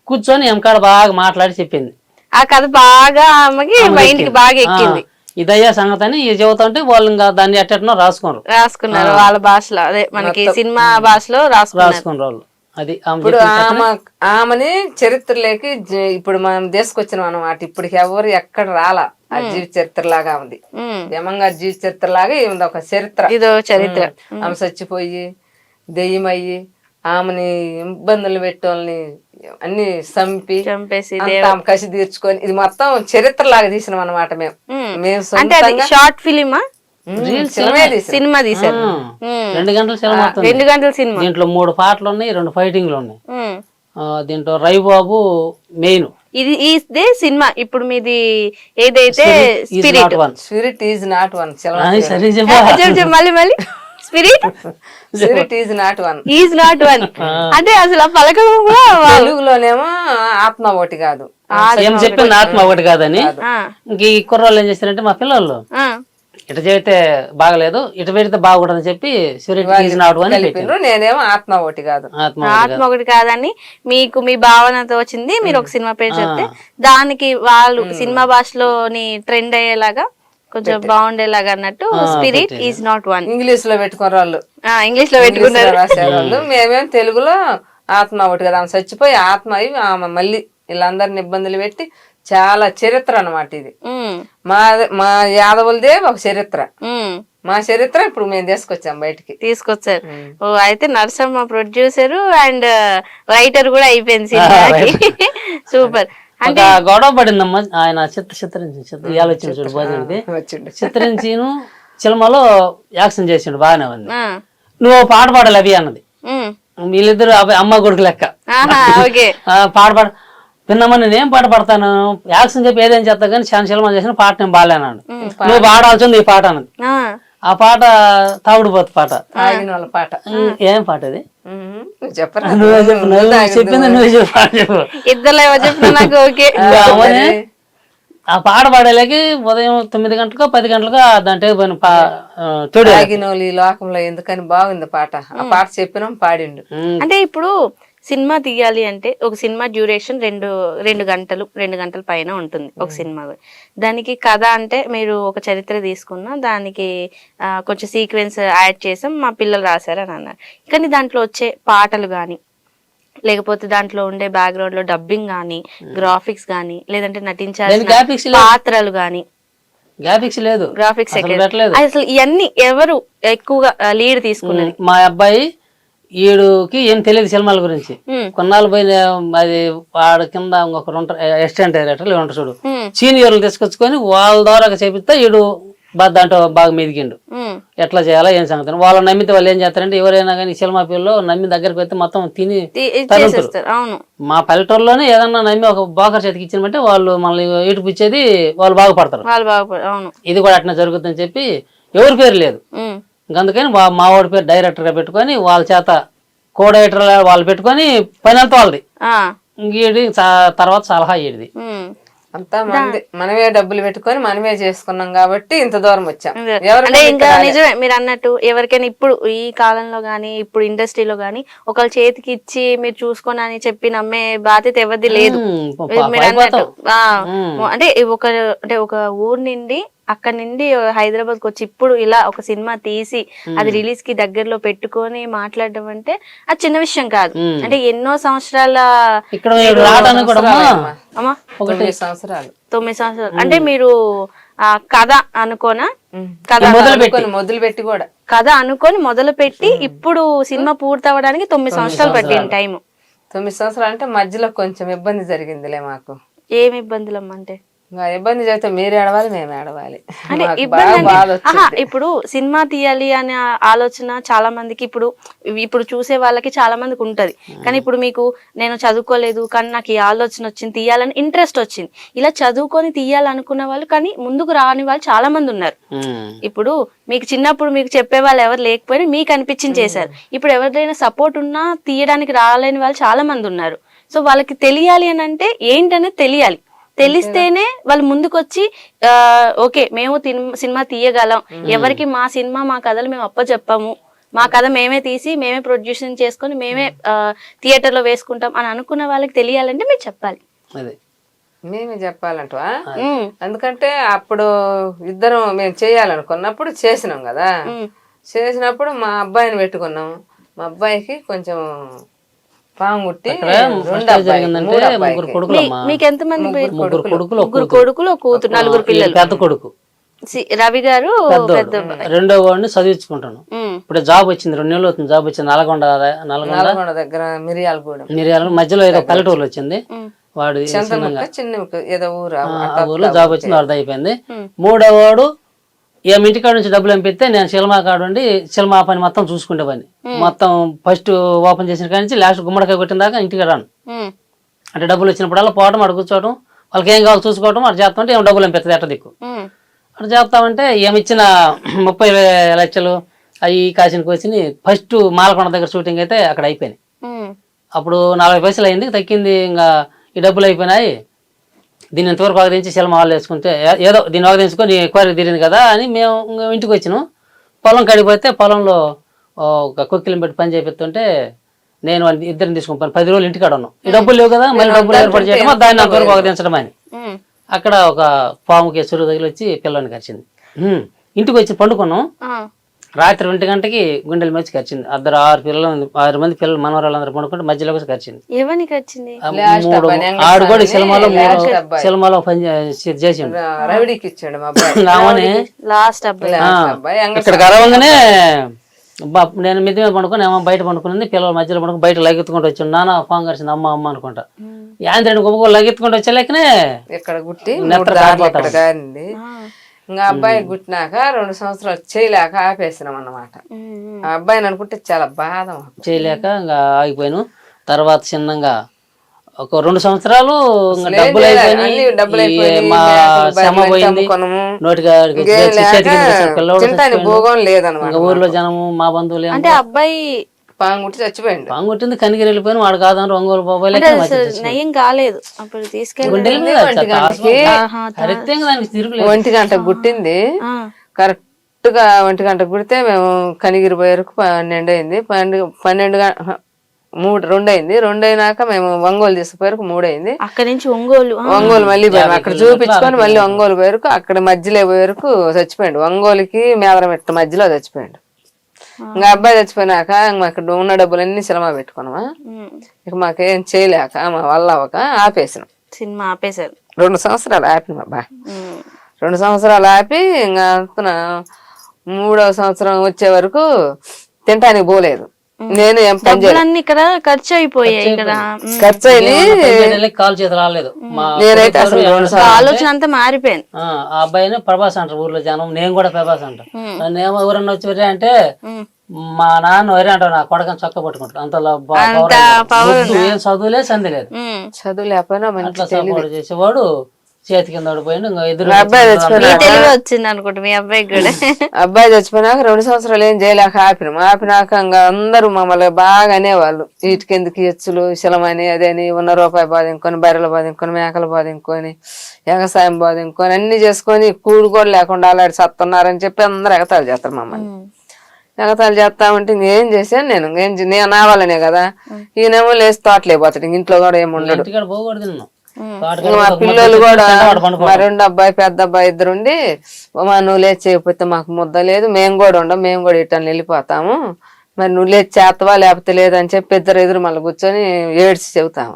కూర్చొని ఎంకాడ బాగా మాట్లాడి చెప్పింది. ఆ కథ బాగా ఆమెకి మైండ్కి బాగా ఎక్కింది. ఇదయ్యా సంగతి అని చెబుతా ఉంటే వాళ్ళు ఇంకా దాన్ని ఎట్టనో రాసుకున్నారు వాళ్ళ భాషలో, అదే మనకి సినిమా భాషలో రాసుకున్నారు వాళ్ళు. అది ఇప్పుడు ఆమెని చరిత్రలోకి ఇప్పుడు మనం తీసుకొచ్చినాం అన్నమాట. ఇప్పటికి ఎవరు ఎక్కడ రాలా ఆ జీవిత చరిత్ర లాగా ఉంది. ఏమంగా జీవిత చరిత్ర లాగా ఇది ఒక చరిత్ర. ఇదో చరిత్ర. ఆమె చచ్చిపోయి దెయ్యమయ్యి ఆమెని ఇబ్బందులు పెట్టోళ్ళని అన్ని చంపేసి ఆమె కసి తీర్చుకొని ఇది మొత్తం చరిత్ర లాగా తీసినాం అనమాట. మేము షార్ట్ ఫిలిమా సినిమా తీసారు. 2 గంటల సినిమా. 2 గంటల సినిమా. దీంట్లో 3 పాటలు ఉన్నాయి, 2 ఫైటింగ్లు ఉన్నాయి. దీంట్లో రవిబాబు మెయిన్. ఇది ఇదే సినిమా ఇప్పుడు మీది ఏదైతే స్పిరిట్ ఈజ్ నాట్ వన్. మళ్ళీ spirit is not one. Is not one అంటే అసలు పలకడం కూడా తెలుగులోనేమో ఆత్మ ఒకటి కాదు. ఏం చెప్పింది ఆత్మ ఒకటి కాదని. ఇంక ఈ కుర్రాళ్ళు ఏం చేస్తారంటే మా పిల్లలు ఇటు చెబితే బాగలేదు, ఇటు పెడితే బాగుండదని చెప్పి నేనేమో ఆత్మ ఒకటి కాదు, ఆత్మ ఒకటి కాదని మీకు మీ భావనతో వచ్చింది. మీరు ఒక సినిమా పేరు చెప్తే దానికి వాళ్ళు సినిమా భాషలోని ట్రెండ్ అయ్యేలాగా కొంచెం బాగుండేలాగా అన్నట్టు spirit is not one English లో పెట్టుకున్న వాళ్ళు ఇంగ్లీష్ లో పెట్టుకున్నారు రాసేవాళ్ళు. మేమేం తెలుగులో ఆత్మ ఒకటి కదా. ఆమె చచ్చిపోయి ఆత్మ అయి ఆమె మళ్ళీ వీళ్ళందరిని ఇబ్బందులు పెట్టి చాలా చరిత్ర అన్నమాట ఇది. మా యాదవులదే ఒక చరిత్ర. మా చరిత్ర ఇప్పుడు మేము తీసుకొచ్చాం తీసుకొచ్చారు. ఓ అయితే నరసమ్మ ప్రొడ్యూసర్ అండ్ రైటర్ కూడా అయిపోయింది సినిమాకి. సూపర్. అంటే గొడవ పడిందమ్మా ఆయన చిత్రించి సినిమాలో యాక్షన్ చేసిండు బాగానే ఉంది. నువ్వు పాట పాడాలి అవి అన్నది. వీళ్ళిద్దరు అమ్మ కొడుకు లెక్క పాట విన్నామని నేనేం పాట పడతాను, యాక్షన్ చెప్పి ఏదేం చేస్తా కానీ చాలా సినిమా చేసిన పాట నేను బాగాలేనాడు. నువ్వు పాడాల్సింది ఈ పాట అన్నది. ఆ పాట తాగుడుపోతు పాట. పాట ఏం పాట అది చెప్పరా? చెప్పింది నువ్వే చెప్పు. ఆ పాట పాడేలాకి ఉదయం 9 గంటలకు 10 గంటలకు దాంట్లో ఈ లోకంలో ఎందుకని బాగుంది పాట. ఆ పాట చెప్పినాం పాడిండు. అంటే ఇప్పుడు సినిమా తీయాలి అంటే ఒక సినిమా డ్యూరేషన్ 2 గంటలు 2 గంటల పైన ఉంటుంది ఒక సినిమా. దానికి కథ అంటే మీరు ఒక చరిత్ర తీసుకున్నా దానికి కొంచెం సీక్వెన్స్ యాడ్ చేసాం మా పిల్లలు రాశారని అన్నారు. కానీ దాంట్లో వచ్చే పాటలు కానీ లేకపోతే దాంట్లో ఉండే బ్యాక్గ్రౌండ్ లో డబ్బింగ్ గానీ గ్రాఫిక్స్ గానీ లేదంటే నటించాల్సిన పాత్రలు గానీ గ్రాఫిక్స్ అసలు ఇవన్నీ ఎవరు ఎక్కువగా లీడ్ తీసుకున్నది? మా అబ్బాయి ఈడుకి ఏం తెలియదు సినిమాల గురించి. కొన్నాళ్ళు పోయిన అది వాడు కింద ఇంకొకరు ఉంటారు అసిస్టెంట్ డైరెక్టర్లు ఉంటారు చూడు, సీనియర్లు తీసుకొచ్చుకొని వాళ్ళ ద్వారా చేపిస్తే ఈడు దాంట్లో బాగా మెదిగిండు. ఎట్లా చేయాలా ఏం సంగతి వాళ్ళని నమ్మితే వాళ్ళు ఏం చేస్తారంటే ఎవరైనా కానీ సినిమా పిల్లలు నమ్మి దగ్గరికి పోతే మొత్తం తిని తరుగుతారు. మా పల్లెటూరులోనే ఏదన్నా నమ్మి ఒక బోకర్ చేతికి ఇచ్చినట్టే వాళ్ళు మళ్ళీ ఇటుపు ఇచ్చేది వాళ్ళు బాగుపడతారు. ఇది కూడా అట్లా జరుగుతుందని చెప్పి ఎవరి పేరు లేదు. అందుకని మా వాడి పేరు డైరెక్టర్ గా పెట్టుకొని వాళ్ళ చేత కో డైరెక్టర్ వాళ్ళు పెట్టుకొని పని అంతా వాళ్ళది. ఇంకేది తర్వాత సలహా ఏది అంతా మనమే డబ్బులు పెట్టుకొని మనమే చేసుకున్నాం కాబట్టి ఇంత దూరం వచ్చాం. అంటే ఇంకా నిజమే మీరు అన్నట్టు ఎవరికైనా ఇప్పుడు ఈ కాలంలో గానీ ఇప్పుడు ఇండస్ట్రీలో గానీ ఒకళ్ళ చేతికి ఇచ్చి మీరు చూసుకోని అని చెప్పి నమ్మే బాధ్యత ఎవరిది లేదు. మీరు అన్నట్టు అంటే ఒక ఊరు నుండి అక్కడ నుండి హైదరాబాద్ కి వచ్చి ఇప్పుడు ఇలా ఒక సినిమా తీసి అది రిలీజ్ కి దగ్గరలో పెట్టుకొని మాట్లాడడం అంటే అది చిన్న విషయం కాదు. అంటే ఎన్నో సంవత్సరాల 9 సంవత్సరాలు అంటే మీరు కథ అనుకోనా మొదలు పెట్టి కూడా కథ అనుకొని మొదలు పెట్టి ఇప్పుడు సినిమా పూర్తి అవ్వడానికి 9 సంవత్సరాలు పట్టింది టైం. 9 సంవత్సరాలు అంటే మధ్యలో కొంచెం ఇబ్బంది జరిగిందిలే మాకు. ఏమి ఇబ్బందులమ్మా? అంటే ఇంకా ఇబ్బంది చేస్తే మీరు ఏడవాలి మేము ఏడవాలి అంటే మాకు ఇబ్బంది బాగా అంటే బాధ వచ్చింది. ఇప్పుడు సినిమా తీయాలి అనే ఆలోచన చాలా మందికి ఇప్పుడు చూసే వాళ్ళకి చాలా మందికి ఉంటది. కానీ ఇప్పుడు మీకు నేను చదువుకోలేదు కానీ నాకు ఈ ఆలోచన వచ్చింది, తీయాలని ఇంట్రెస్ట్ వచ్చింది. ఇలా చదువుకొని తీయాలనుకున్న వాళ్ళు కానీ ముందుకు రాని వాళ్ళు చాలా మంది ఉన్నారు. ఇప్పుడు మీకు చిన్నప్పుడు మీకు చెప్పే వాళ్ళు ఎవరు లేకపోయినా మీకు అనిపించింది చేశారు. ఇప్పుడు ఎవరిదైనా సపోర్ట్ ఉన్నా తీయడానికి రాలేని వాళ్ళు చాలా మంది ఉన్నారు. సో వాళ్ళకి తెలియాలి అని అంటే ఏంటనేది తెలియాలి. తెలిస్తేనే వాళ్ళు ముందుకొచ్చి ఓకే మేము సినిమా తీయగలం, ఎవరికి మా సినిమా మా కథలు మేము అప్పచెప్పాము, మా కథ మేమే తీసి మేమే ప్రొడ్యూసింగ్ చేసుకొని మేమే థియేటర్ లో వేసుకుంటాం అని అనుకున్న వాళ్ళకి తెలియాలంటే మీరు చెప్పాలి. మేమే చెప్పాలంటవా? ఎందుకంటే అప్పుడు ఇద్దరం మేము చేయాలనుకున్నప్పుడు చేసినాం కదా. చేసినప్పుడు మా అబ్బాయిని పెట్టుకున్నాం. మా అబ్బాయికి కొంచెం పాము కుట్టి మీకు ఎంతమంది? ముగ్గురు కొడుకులు, కూతురు, 4 పిల్లలు. పెద్ద కొడుకు రవి గారు, రెండో వాడిని చదివించుకుంటాను. ఇప్పుడు జాబ్ వచ్చింది, 2 నెలలు అవుతుంది జాబ్ వచ్చింది. నల్గొండ దగ్గర మిరియాల మధ్యలో ఏదో పల్లెటూరులో వచ్చింది. వాడు ఏదో ఊర్లో జాబ్ వచ్చింది, వాడిది అయిపోయింది. మూడో వాడు ఏమి ఇంటికాడ నుంచి డబ్బులు పంపిస్తే నేను సినిమా కాడు ఉండి సినిమా పని మొత్తం చూసుకుంటే పని మొత్తం ఫస్ట్ ఓపెన్ చేసిన కాడి నుంచి లాస్ట్ గుమ్మడికాయ కొట్టిన దాకా ఇంటికి రాను. అంటే డబ్బులు వచ్చినప్పుడల్లా పోవడం, అక్కడ కూర్చోవడం, వాళ్ళకి ఏం కావాలి చూసుకోవడం, అటు చేస్తామంటే ఏం డబ్బులు పంపిస్తుంది ఎట్ట దిక్కు అటు చేస్తామంటే ఏమి ఇచ్చిన 30 లక్షలు అవి కాసిన కోసిని ఫస్ట్ మాలకొండ దగ్గర షూటింగ్ అయితే అక్కడ అయిపోయినాయి. అప్పుడు 40 పైసలు అయింది, తగ్గింది. ఇంకా ఈ డబ్బులు అయిపోయినాయి, దీన్ని ఎంతవరకు ఆగదించి సినిమా హాల్ వేసుకుంటే ఏదో దీన్ని ఆగదించుకొని క్వారీ తీరింది కదా అని మేము ఇంటికి వచ్చినాం. పొలం కడిగిపోతే పొలంలో ఒక కొక్కిలం పెట్టి పని చేపిస్తుంటే నేను ఇద్దరిని తీసుకుని 10 రోజులు ఇంటికాడ ఉన్నాం. ఈ డబ్బులు లేవు కదా, మళ్ళీ డబ్బులు ఏర్పాటు చేయడం, దాన్ని అంతవరకు ఆగదించడం అని అక్కడ ఒక పాముకి చెరువు తగిలి వచ్చి పిల్లని కరిచింది. ఇంటికి వచ్చి పండుకున్నాం. రాత్రి 1 గంటకి గుండెల మధ్య కరిచింది. 6 మంది పిల్లలు మనవరాళ్ళందరూ పండుకుంటే మధ్యలో వచ్చి కరిచింది. ఎవరిని కరిచింది? ఆడు కూడా సినిమాలో పని చేసిండు. లాస్ట్ అబ్బాయి ఇక్కడ కరవంగానే నేను మిద్ది మీద పండుకొని ఏమో బయట పండుకుని పిల్లల మధ్యలో పండుకుని బయట లగెత్తుకుంటూ వచ్చాను. నాన్న ఫోన్ కరిచింది, అమ్మ అమ్మ అనుకుంటా. యాంత్రాన్ని గొప్ప లగెత్తుకుంటూ వచ్చేలేకనే ఇక్కడ గుట్టి ఇంకా అబ్బాయి గుట్టినాక 2 సంవత్సరాలు చేయలేక ఆపేసినాం అన్నమాట. ఆ అబ్బాయిని అనుకుంటే చాలా బాధ, చేయలేక ఇంకా ఆగిపోయాను. తర్వాత చిన్నగా ఒక 2 సంవత్సరాలు డబ్బులు అయిపోయినాయి, మా శ్రమ పోయింది, భోగం లేదన్నమాట. ఊర్లో జనము మా బంధువులు అంటే అబ్బాయి పాంగుట్టి చచ్చిపోయింది. పాంగుట్టింది కనిగిరి వెళ్ళిపోయిన వాడు కాదని ఒంగోలు బాబాయ్ నయం కాలేదు. అప్పుడు తీసుకెళ్ళి 1 గంట గుట్టింది. కరెక్ట్ గా 1 గంట గుడితే మేము కనిగిరి పోయేరకు 12 అయింది. 2 అయింది. 2 అయినాక మేము ఒంగోలు తీసుకుపోయేరకు 3 అయింది. అక్కడ నుంచి ఒంగోలు మళ్ళీ పోయాము. అక్కడ చూపించుకొని మళ్ళీ ఒంగోలు పోయేరకు అక్కడ మధ్యలో పోయేరకు చచ్చిపోయాడు. ఒంగోలుకి మేదరమెట్ట మధ్యలో చచ్చిపోయాడు. ఇంకా అబ్బాయి చచ్చిపోయినాక అక్కడ ఉన్న డబ్బులన్నీ సినిమా పెట్టుకున్నామా. ఇక మాకేం చేయలేక మా వల్ల అవ్వక ఆపేసినాం. సినిమా ఆపేసారు. 2 సంవత్సరాలు ఆపిన అబ్బాయి. 2 సంవత్సరాలు ఆపి ఇంకా 3వ సంవత్సరం వచ్చే వరకు తినటానికి పోలేదు. నేను ఏం పని చేయను, ఇక్కడ ఖర్చు అయిపోయాయి. ఖర్చు అయింది, కాలు చేతులు రాలేదు. నేనైతే అసలు ఆలోచన అంతా మారిపోయింది. ఆ అబ్బాయిని ప్రభాస్ అంటారు ఊర్లో జనం, నేను కూడా ప్రభాస్ అంట. నేనేమో ఎవరన్నా వచ్చి వరే అంటే మా నాన్న వరే అంటారు, నా కొడకని చొక్క పట్టుకుంటారు. అంత ఏం చదువులే సంది లేదు, చదువు లేకపోయినా అట్లా సపోర్ట్ చేసేవాడు. చేతి కింద పడిపోయింది. అబ్బాయి వచ్చింది అనుకుంటా మీ అబ్బాయికి కూడా. అబ్బాయి చచ్చిపోయినాక 2 సంవత్సరాలు ఏం చేయలేక ఆపినాక ఇంకా అందరూ మమ్మల్ని బాగా అనేవాళ్ళు, వీటికెందుకు ఎచ్చులు శిలమని అదేని, ఉన్న రూపాయి బాధింకొని, బర్రెలు బాధింకొని, మేకలు బాధింకొని, వ్యవసాయం బాధింకొని అన్ని చేసుకొని కూడు కూడా లేకుండా అలాంటి సత్తున్నారని చెప్పి అందరూ ఎగతాలు చేస్తారు మమ్మల్ని. ఎగతాలు చేస్తామంటే ఇంకేం చేశాను నేను నా వల్లనే కదా. ఈయనేమో లేచి తోటలే పోతాడు, ఇంట్లో కూడా ఏముండడు. మా పిల్లలు కూడా మా 2 అబ్బాయి పెద్ద అబ్బాయి 2 ఉండి, నువ్వు లేచి చేయకపోతే మాకు ముద్ద లేదు, మేము కూడా ఉండం, మేము కూడా ఇట్లా వెళ్ళిపోతాము, మరి నువ్వు లేచి చేస్తావా లేకపోతే లేదని చెప్పి ఎదురు మళ్ళీ కూర్చొని ఏడ్చి చెబుతాము.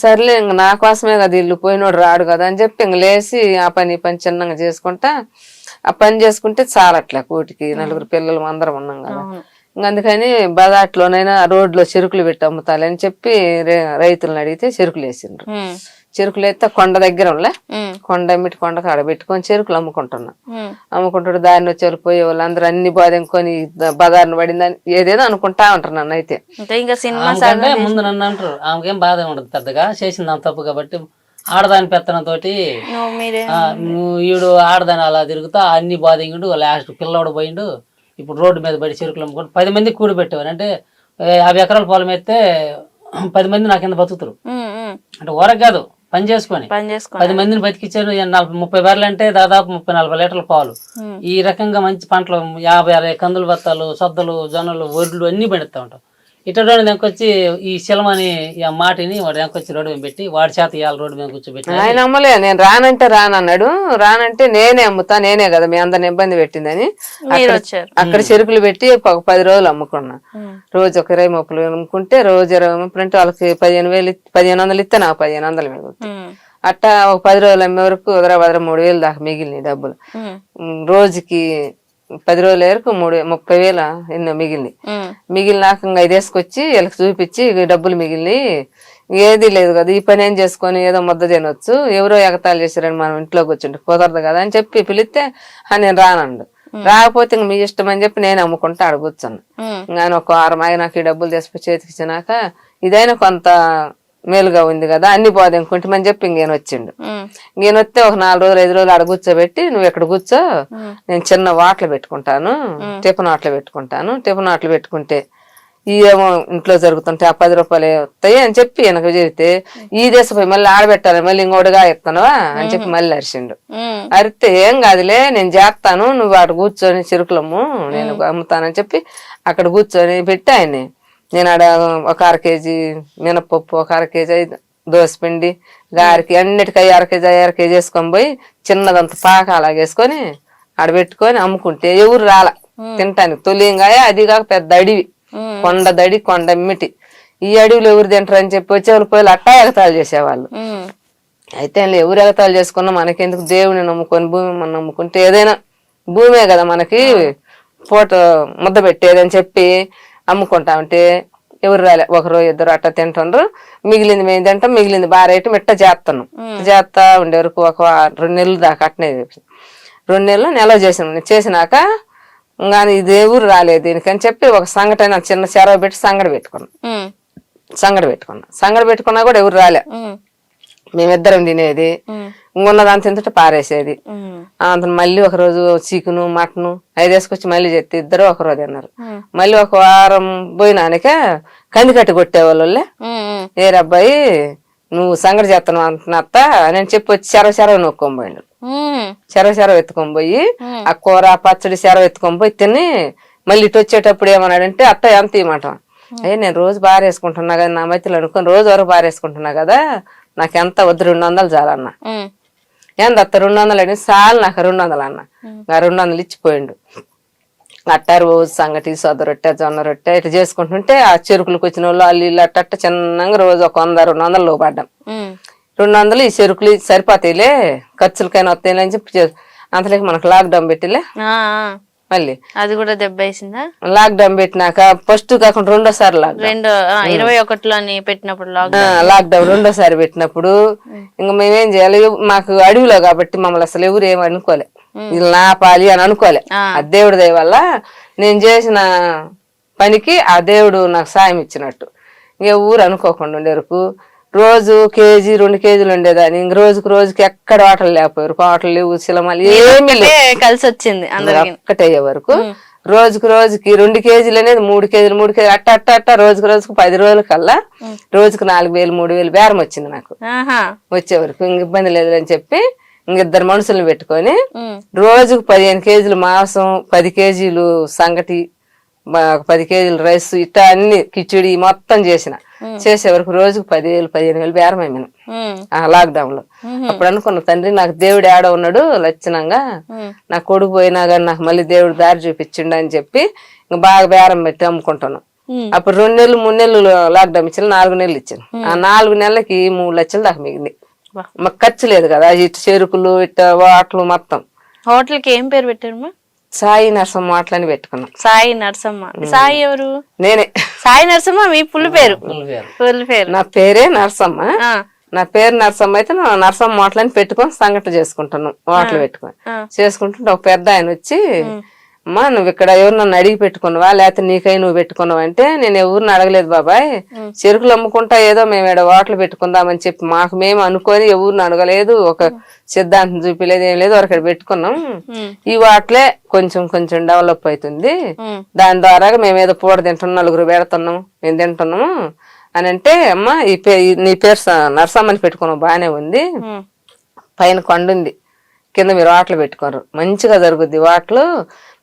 సర్లే ఇంక నా కోసమే కదా ఇల్లు, పోయినోడు రాడు కదా అని చెప్పి ఇంక లేచి ఆ పని చిన్నగా చేసుకుంటా. ఆ పని చేసుకుంటే చాలట్లే కూటికి 4 పిల్లలు అందరం ఉన్నాం కదా. అందుకని బజాట్లోనైనా రోడ్లో చెరుకులు పెట్టి అమ్ముతాలని చెప్పి రైతులను అడిగితే చెరుకులు వేసిండ్రు. చెరుకులు అయితే కొండ దగ్గర ఉండే కొండ ఎమ్మిటి కొండ కాడ పెట్టుకొని చెరుకులు అమ్ముకుంటున్నా. అమ్ముకుంటాడు దారిని వచ్చి పోయే వాళ్ళు అందరూ అన్ని బాధెంకొని బజార్ను పడిందని ఏదేదో అనుకుంటా ఉంటారు నన్ను అయితే. ముందు నన్ను అంటారు ఆమెకేం బాధ ఉండదు పెద్దగా, చేసింది అంత తప్పు కాబట్టి ఆడదాని పెత్తనంతో ఈడు ఆడదాని అలా తిరుగుతా అన్ని బాధిండు. లాస్ట్ పిల్లవాడు పోయిండు. ఇప్పుడు రోడ్డు మీద పడి చెరుకులు అమ్ముకుంటూ 10 మందికి కూడి పెట్టేవారు. అంటే 50 ఎకరాల పొలం అయితే 10 మంది నా కింద బతుకుతారు. అంటే ఊరకు కాదు, పని చేసుకొని 10 మందిని బతికిచ్చారు. 30 బర్రెలు అంటే దాదాపు 30-40 లీటర్ల పాలు. ఈ రకంగా మంచి పంటలు 50-60 కందులు బత్తాలు, సొద్దలు, జొన్నలు, వడ్లు అన్ని పండిస్తా ఉంటాం. ఇటువంటి దెంకొచ్చి ఈ శిలమని మాటిని వాడు దెంకొచ్చి రోడ్డు మీద పెట్టి వాడి చేత ఇవాళ రోడ్డు మీద కూర్చోబెట్టి ఆయన అమ్మలే. నేను రానంటే రానన్నాడు. రానంటే నేనే అమ్ముతా, నేనే కదా మీ అందరిని ఇబ్బంది పెట్టిందని అక్కడ చెరుకులు పెట్టి ఒక 10 రోజులు అమ్ముకున్నా. రోజు ఒక 20-30 అమ్ముకుంటే రోజు 20 అమ్ముకుంటే వాళ్ళకి 1500 ఇస్తే నాకు 1500 మిగులుతుంది. అట్టా ఒక 10 రోజులు అమ్మే వరకు వదరా 3000 దాకా మిగిలినాయి డబ్బులు. రోజుకి 10 రోజుల వరకు 30,000 ఎన్నో మిగిలినాయి. మిగిలినాక ఇది వేసుకొచ్చి వీళ్ళకి చూపించి డబ్బులు మిగిలినాయి, ఏది లేదు కదా ఈ పని ఏం చేసుకొని ఏదో ముద్ద తినొచ్చు, ఎవరో ఎగతాళి చేశారని మనం ఇంట్లోకి వచ్చింటే కుదరదు కదా అని చెప్పి పిలిస్తే నేను రానండు. రాకపోతే ఇంక మీ ఇష్టం అని చెప్పి నేను అమ్ముకుంటా ఆడ కూర్చున్నా. ఇంకా ఒక 6 మాగి నాకు ఈ డబ్బులు తీసుకొచ్చి చేతికి ఇచ్చినాక ఇదైనా కొంత మేలుగా ఉంది కదా అన్ని పోదు ఇంకుంటామని చెప్పి ఇంకేను వచ్చిండు. ఇంకేను వస్తే ఒక 4 రోజులు 5 రోజులు ఆడ కూర్చోబెట్టి నువ్వు ఎక్కడ కూర్చో, నేను చిన్న వాటలు పెట్టుకుంటాను, టిఫిన్ వాటలు పెట్టుకుంటాను. టిఫిన్ వాటలు పెట్టుకుంటే ఇవేమో ఇంట్లో జరుగుతుంటే ఆ 10 రూపాయలు వస్తాయి అని చెప్పి వెనక చెబితే ఈ దేశపోయి మళ్ళీ ఆడబెట్టాలి, మళ్ళీ ఇంకోటిగా చెప్తానవా అని చెప్పి మళ్ళీ అరిచిండు. అరిస్తే ఏం కాదులే నేను చేస్తాను, నువ్వు అక్కడ కూర్చొని చెరుకులమ్ము నేను అమ్ముతానని చెప్పి అక్కడ కూర్చొని పెట్టి ఆయన్ని నేను ఆడ ఒక 1/2 కేజీ మినపప్పు, ఒక 1/2 కేజీ దోసపిండి, గారికి అన్నిటికీ 1/2 కేజీ వేసుకొని పోయి చిన్నదంత పాక అలాగేసుకొని ఆడబెట్టుకొని అమ్ముకుంటే ఎవరు రాల తింటానికి. తొలింగాయ అది కాక పెద్ద అడవి, కొండ ఎమ్మిటి. ఈ అడవిలో ఎవరు తింటారు అని చెప్పి వచ్చేవాళ్ళు పోయి అట్టా ఎగతాళి చేసేవాళ్ళు. అయితే ఎవరు ఎగతాళి చేసుకున్నా మనకెందుకు, దేవుని నమ్ముకొని భూమి మనం నమ్ముకుంటే ఏదైనా భూమే కదా మనకి పూట ముద్ద పెట్టేదని చెప్పి అమ్ముకుంటా ఉంటే ఎవరు రాలే. 1-2 అట్ట తింటుండ్రు, మిగిలింది మేము తింటాం, మిగిలింది బారేయటం ఇట్ట చేస్తున్నాం. చేస్తా ఉండే వరకు ఒక 2 నెలలు దాకా అట్టనే 2 నెలలు నెల చేసినాక ఇంకా ఇది ఎవరు రాలేదు దీనికని చెప్పి ఒక సంగటైనా చిన్న చెరవ పెట్టి సంగడి పెట్టుకున్నా కూడా ఎవరు రాలే. మేమిద్దరం తినేది, ఇంకొన్నదాంత తింటే పారేసేది. అంత మళ్ళీ ఒక రోజు చికెను మటను అవి తీసుకొచ్చి మళ్ళీ చెప్తే ఇద్దరు ఒకరోజు తిన్నారు. మళ్ళీ ఒక వారం పోయినానిక కందికట్టి కొట్టేవాళ్ళే, ఏరబ్బాయి నువ్వు సంగడి చేస్తాను అంటున్నత్త నేను చెప్పి వచ్చి చెరవ నొక్కొని పోయిండు. చెరవ ఎత్తుకొని పోయి ఆ కూర పచ్చడి చెరవ ఎత్తుకొని పోయి తిని మళ్ళీ ఇటు వచ్చేటప్పుడు ఏమన్నాడంటే అత్త ఎంత ఇవ్వమాట, అయ్యే నేను రోజు బారేసుకుంటున్నా కదా నా మధ్యలో అనుకుని రోజు వరకు బారేసుకుంటున్నా కదా నాకు ఎంత వద్దు 200 చాలన్న. ఏందత్త 200 అడిగి చాలు నాకు 200 అన్న. 200 ఇచ్చిపోయిండు. అట్ట రోజు సంగటి, సొద్ద రొట్టె, జొన్న రొట్టె ఇట్లా చేసుకుంటుంటే ఆ చెరుకులకు వచ్చిన వాళ్ళు వాళ్ళు ఇల్లు అట్ట చిన్నగా రోజు ఒక 100-200 లో పడ్డాం. 200 ఈ చెరుకులు సరిపోతాయిలే ఖర్చులకైనా వస్తాయిలే అని చెప్పి అంతలోకి మనకు లాక్డౌన్ పెట్టిలే. మళ్ళీ అది కూడా దెబ్బ వేసిందా? లాక్డౌన్ పెట్టినాక ఫస్ట్ కాకుండా 2వ సారి 2021 పెట్టినప్పుడు లాక్డౌన్ 2వ సారి పెట్టినప్పుడు ఇంకా మేమేం చేయాలి, మాకు అడవిలో కాబట్టి మమ్మల్ని అసలు ఎవరు ఏమి అనుకోలే, ఇది నాపాలి అని అనుకోలే. ఆ దేవుడి దయ వల్ల నేను చేసిన పనికి ఆ దేవుడు నాకు సాయం ఇచ్చినట్టు. ఇంక ఊరు అనుకోకుండా ఉండేరకు రోజు 1-2 కేజీలు ఉండేదాన్ని. ఇంక రోజుకి ఎక్కడ వాటలు లేకపోయారు, పాటలు లేవు, సిలమాలు ఏమీ లేవు, కలిసి వచ్చింది ఒక్కటయ్యే వరకు. రోజుకి 2 కేజీలు అనేది 3 కేజీలు అట్ట రోజుకి 10 రోజుల కల్లా రోజుకి 4,000-3,000 బేరం వచ్చింది నాకు. వచ్చే వరకు ఇంక ఇబ్బంది లేదు అని చెప్పి ఇంకిద్దరు మనుషులను పెట్టుకొని రోజుకు 15 కేజీలు మాంసం, 10 కేజీలు సంగటి, 10 కేజీలు రైస్ ఇట్లా అన్ని కిచిడి మొత్తం చేసే వరకు రోజుకు 10,000-15,000 బేరం అయిపోయినా ఆ లాక్డౌన్ లో. అప్పుడు అనుకున్న తండ్రి నాకు దేవుడు ఆడ ఉన్నాడు లక్షణంగా, నా కొడుకు పోయినా కానీ నాకు మళ్ళీ దేవుడు దారి చూపించిండు అని చెప్పి ఇంకా బాగా బేరం పెట్టి అమ్ముకుంటున్నాం. అప్పుడు 2 నెలలు 3 నెలలు లాక్డౌన్ ఇచ్చిన 4 నెలలు ఇచ్చాను. ఆ 4 నెలలకి 3 లక్షలు దాకా మిగిలింది. మాకు ఖర్చు లేదు కదా, ఇటు చెరుకులు ఇట్ట వాటలు మొత్తం. హోటల్ కి ఏం పేరు పెట్టారు? సాయి నరసమ్మ అట్లని పెట్టుకున్నాం. సాయి నరసమ్మ. సాయి ఎవరు? నేనే. సాయి నరసమ్మ మీ ఫుల్ పేరు? నా పేరే నరసమ్మ. నా పేరు నరసమ్మ అయితే నరసమ్మ మాటలని పెట్టుకొని సంఘటన చేసుకుంటున్నాం, మాటలు పెట్టుకొని చేసుకుంటుంటే ఒక పెద్ద ఆయన వచ్చి, అమ్మా నువ్వు ఇక్కడ ఎవరు నన్ను అడిగి పెట్టుకున్నావా లేకపోతే నీకై నువ్వు పెట్టుకున్నావు అంటే, నేను ఎవరిని అడగలేదు బాబాయ్, చెరుకులు అమ్ముకుంటా ఏదో మేము ఇక్కడ వాటలు పెట్టుకుందామని చెప్పి మాకు మేము అనుకొని ఎవరిని అడగలేదు, ఒక సిద్ధాంతం చూపిలేదు, ఏం లేదు, అక్కడ పెట్టుకున్నాం. ఈ వాటలే కొంచెం కొంచెం డెవలప్ అవుతుంది, దాని ద్వారా మేము ఏదో పూట తింటున్నాం, నలుగురు పెడుతున్నాం, మేము తింటున్నాము అని అంటే, అమ్మ నీ పేరు నరసమ్మని పెట్టుకున్నావు బాగానే ఉంది, పైన కొండ ఉంది, కింద మీరు వాటలు పెట్టుకోరు, మంచిగా జరుగుద్ది వాటలు,